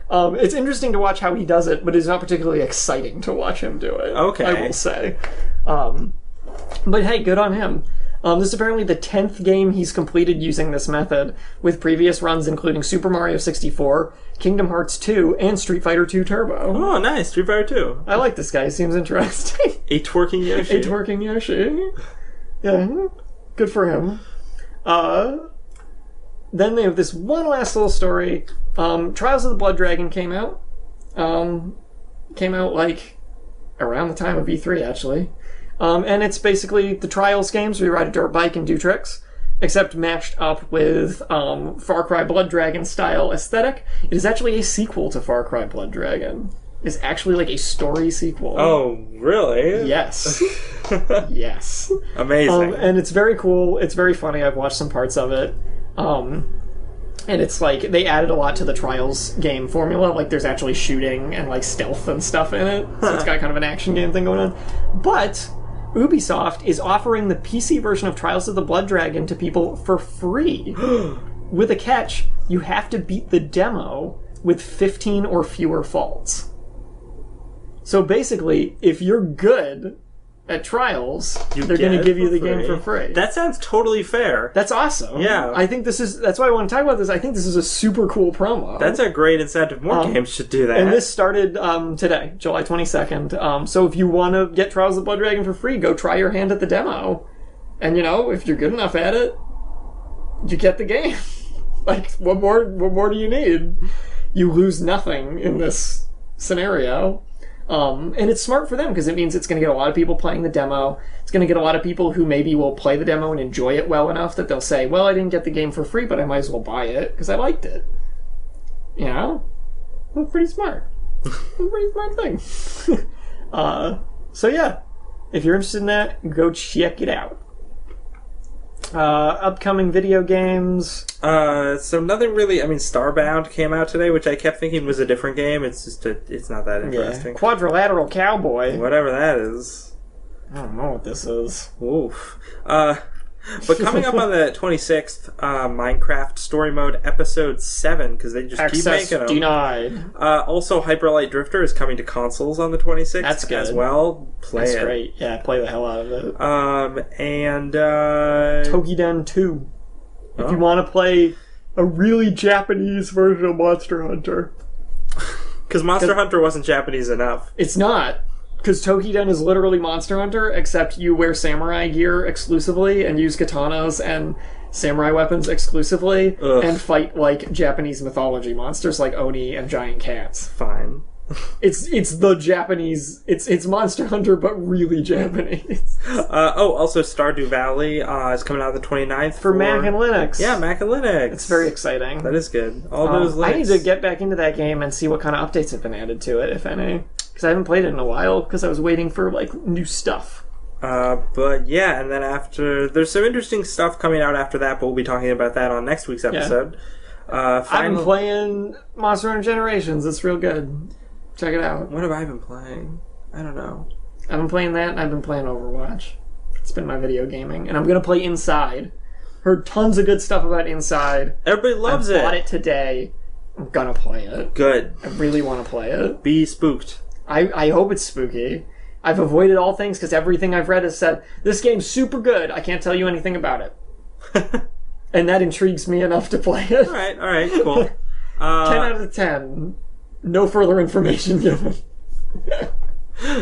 Speaker 2: It's interesting to watch how he does it, but it's not particularly exciting to watch him do it.
Speaker 1: Okay.
Speaker 2: I will say. But hey, good on him. This is apparently the 10th game he's completed using this method, with previous runs including Super Mario 64, Kingdom Hearts 2, and Street Fighter 2 Turbo.
Speaker 1: Oh, nice. Street Fighter 2.
Speaker 2: I like this guy. He seems interesting.
Speaker 1: A Twerking Yoshi.
Speaker 2: A Twerking Yoshi. Yeah, good for him. Then they have this one last little story. Trials of the Blood Dragon came out. Came out, like, around the time of E3, actually. And it's basically the Trials games where you ride a dirt bike and do tricks, except matched up with Far Cry Blood Dragon style aesthetic. It is actually a sequel to Far Cry Blood Dragon. It's actually like a story sequel.
Speaker 1: Oh, really?
Speaker 2: Yes. Yes.
Speaker 1: Amazing.
Speaker 2: And it's very cool. It's very funny. I've watched some parts of it. And it's like, they added a lot to the Trials game formula. Like, there's actually shooting and, like, stealth and stuff in it. So it's got kind of an action game thing going on. But Ubisoft is offering the PC version of Trials of the Blood Dragon to people for free. With a catch, you have to beat the demo with 15 or fewer faults. So basically, if you're good at Trials, they're going to give you the game for free.
Speaker 1: That sounds totally fair.
Speaker 2: That's awesome.
Speaker 1: Yeah.
Speaker 2: I think that's why I want to talk about this. I think this is a super cool promo.
Speaker 1: That's a great incentive. More games should do that.
Speaker 2: And this started today, July 22nd. So if you want to get Trials of Blood Dragon for free, go try your hand at the demo. And, you know, if you're good enough at it, you get the game. Like, what more do you need? You lose nothing in this scenario. And it's smart for them because it means it's going to get a lot of people playing the demo. It's going to get a lot of people who maybe will play the demo and enjoy it well enough that they'll say, well, I didn't get the game for free, but I might as well buy it because I liked it. You know? Well, pretty smart. Pretty smart thing. So yeah, if you're interested in that, go check it out. Upcoming video games.
Speaker 1: So nothing really. I mean, Starbound came out today, which I kept thinking was a different game. It's just it's not that interesting.
Speaker 2: Yeah. Quadrilateral Cowboy.
Speaker 1: Whatever that is.
Speaker 2: I don't know what this is.
Speaker 1: Oof. But coming up on the 26th, Minecraft Story Mode Episode 7, because they just keep making them.
Speaker 2: Denied.
Speaker 1: Also, Hyper Light Drifter is coming to consoles on the 26th.
Speaker 2: That's good.
Speaker 1: As well.
Speaker 2: That's great. Yeah, play the hell out of it.
Speaker 1: And
Speaker 2: Tokiden 2. If you want to play a really Japanese version of Monster Hunter.
Speaker 1: Because Monster Hunter wasn't Japanese enough.
Speaker 2: It's not. Because Tokiden is literally Monster Hunter, except you wear samurai gear exclusively and use katanas and samurai weapons exclusively and fight like Japanese mythology monsters like Oni and giant cats.
Speaker 1: Fine.
Speaker 2: It's the Japanese. It's Monster Hunter, but really Japanese.
Speaker 1: Also Stardew Valley is coming out the 29th
Speaker 2: for Mac and Linux.
Speaker 1: Yeah, Mac and Linux.
Speaker 2: It's very exciting.
Speaker 1: That is good. All those Linux.
Speaker 2: I need to get back into that game and see what kind of updates have been added to it, if any. Because I haven't played it in a while, because I was waiting for, like, new stuff.
Speaker 1: But yeah, and then there's some interesting stuff coming out after that, but we'll be talking about that on next week's episode.
Speaker 2: I've been playing Monster Hunter Generations. It's real good. Check it out.
Speaker 1: What have I been playing? I don't know.
Speaker 2: I've been playing that, and I've been playing Overwatch. It's been my video gaming. And I'm going to play Inside. Heard tons of good stuff about Inside.
Speaker 1: Everybody loves it.
Speaker 2: I bought it today. I'm going to play it.
Speaker 1: Good.
Speaker 2: I really want to play it.
Speaker 1: Be spooked.
Speaker 2: I hope it's spooky. I've avoided all things because everything I've read has said, this game's super good. I can't tell you anything about it. and that intrigues me enough to play it.
Speaker 1: All right, cool.
Speaker 2: 10 out of 10. No further information given.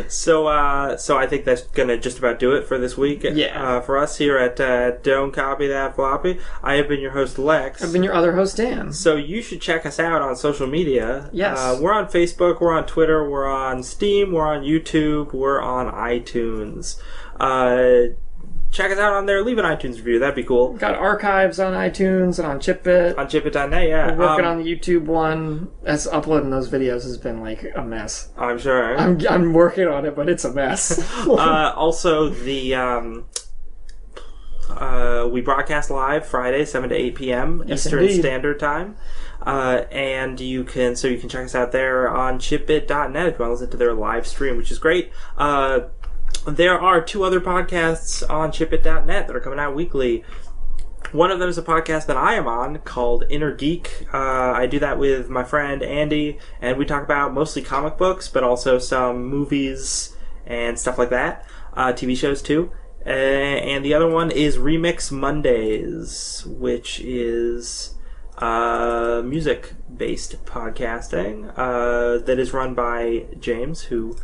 Speaker 1: So I think that's gonna just about do it for this week.
Speaker 2: Yeah.
Speaker 1: For us here at Don't Copy That Floppy. I have been your host, Lex.
Speaker 2: I've been your other host, Dan.
Speaker 1: So you should check us out on social media.
Speaker 2: Yes.
Speaker 1: We're on Facebook, we're on Twitter, we're on Steam, we're on YouTube, we're on iTunes. Check us out on there. Leave an iTunes review. That'd be cool.
Speaker 2: Got archives on iTunes and on Chipbit.
Speaker 1: On chipit.net, yeah.
Speaker 2: We're working on the YouTube one. As uploading those videos has been like a mess.
Speaker 1: I'm sure.
Speaker 2: I'm working on it, but it's a mess.
Speaker 1: Also, the we broadcast live Friday, 7 to 8 p.m.
Speaker 2: Yes,
Speaker 1: Eastern
Speaker 2: indeed.
Speaker 1: Standard Time. And you can check us out there on chipbit.net if you want to listen to their live stream, which is great. There are 2 other podcasts on chipit.net that are coming out weekly. One of them is a podcast that I am on called Inner Geek. I do that with my friend Andy, and we talk about mostly comic books, but also some movies and stuff like that. TV shows too. And the other one is Remix Mondays, which is music-based podcasting that is run by James, who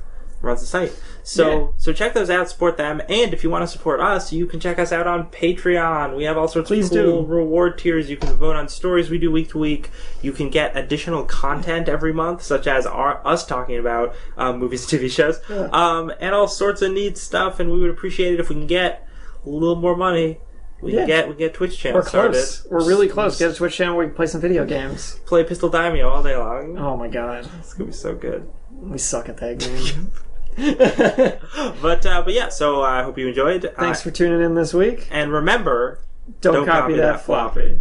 Speaker 1: runs the site. So check those out, support them, and if you want to support us, you can check us out on Patreon. We have all sorts of cool reward tiers. You can vote on stories we do week to week. You can get additional content every month, such as us talking about movies and TV shows, and all sorts of neat stuff, and we would appreciate it if we can get a little more money. We get Twitch channel started.
Speaker 2: We're really close. Get a Twitch channel where we can play some video games.
Speaker 1: Play Pistol Daimyo all day long.
Speaker 2: Oh my god.
Speaker 1: It's gonna be so good.
Speaker 2: We suck at that game.
Speaker 1: But yeah, so I hope you enjoyed.
Speaker 2: Thanks for tuning in this week.
Speaker 1: And remember,
Speaker 2: don't copy that floppy.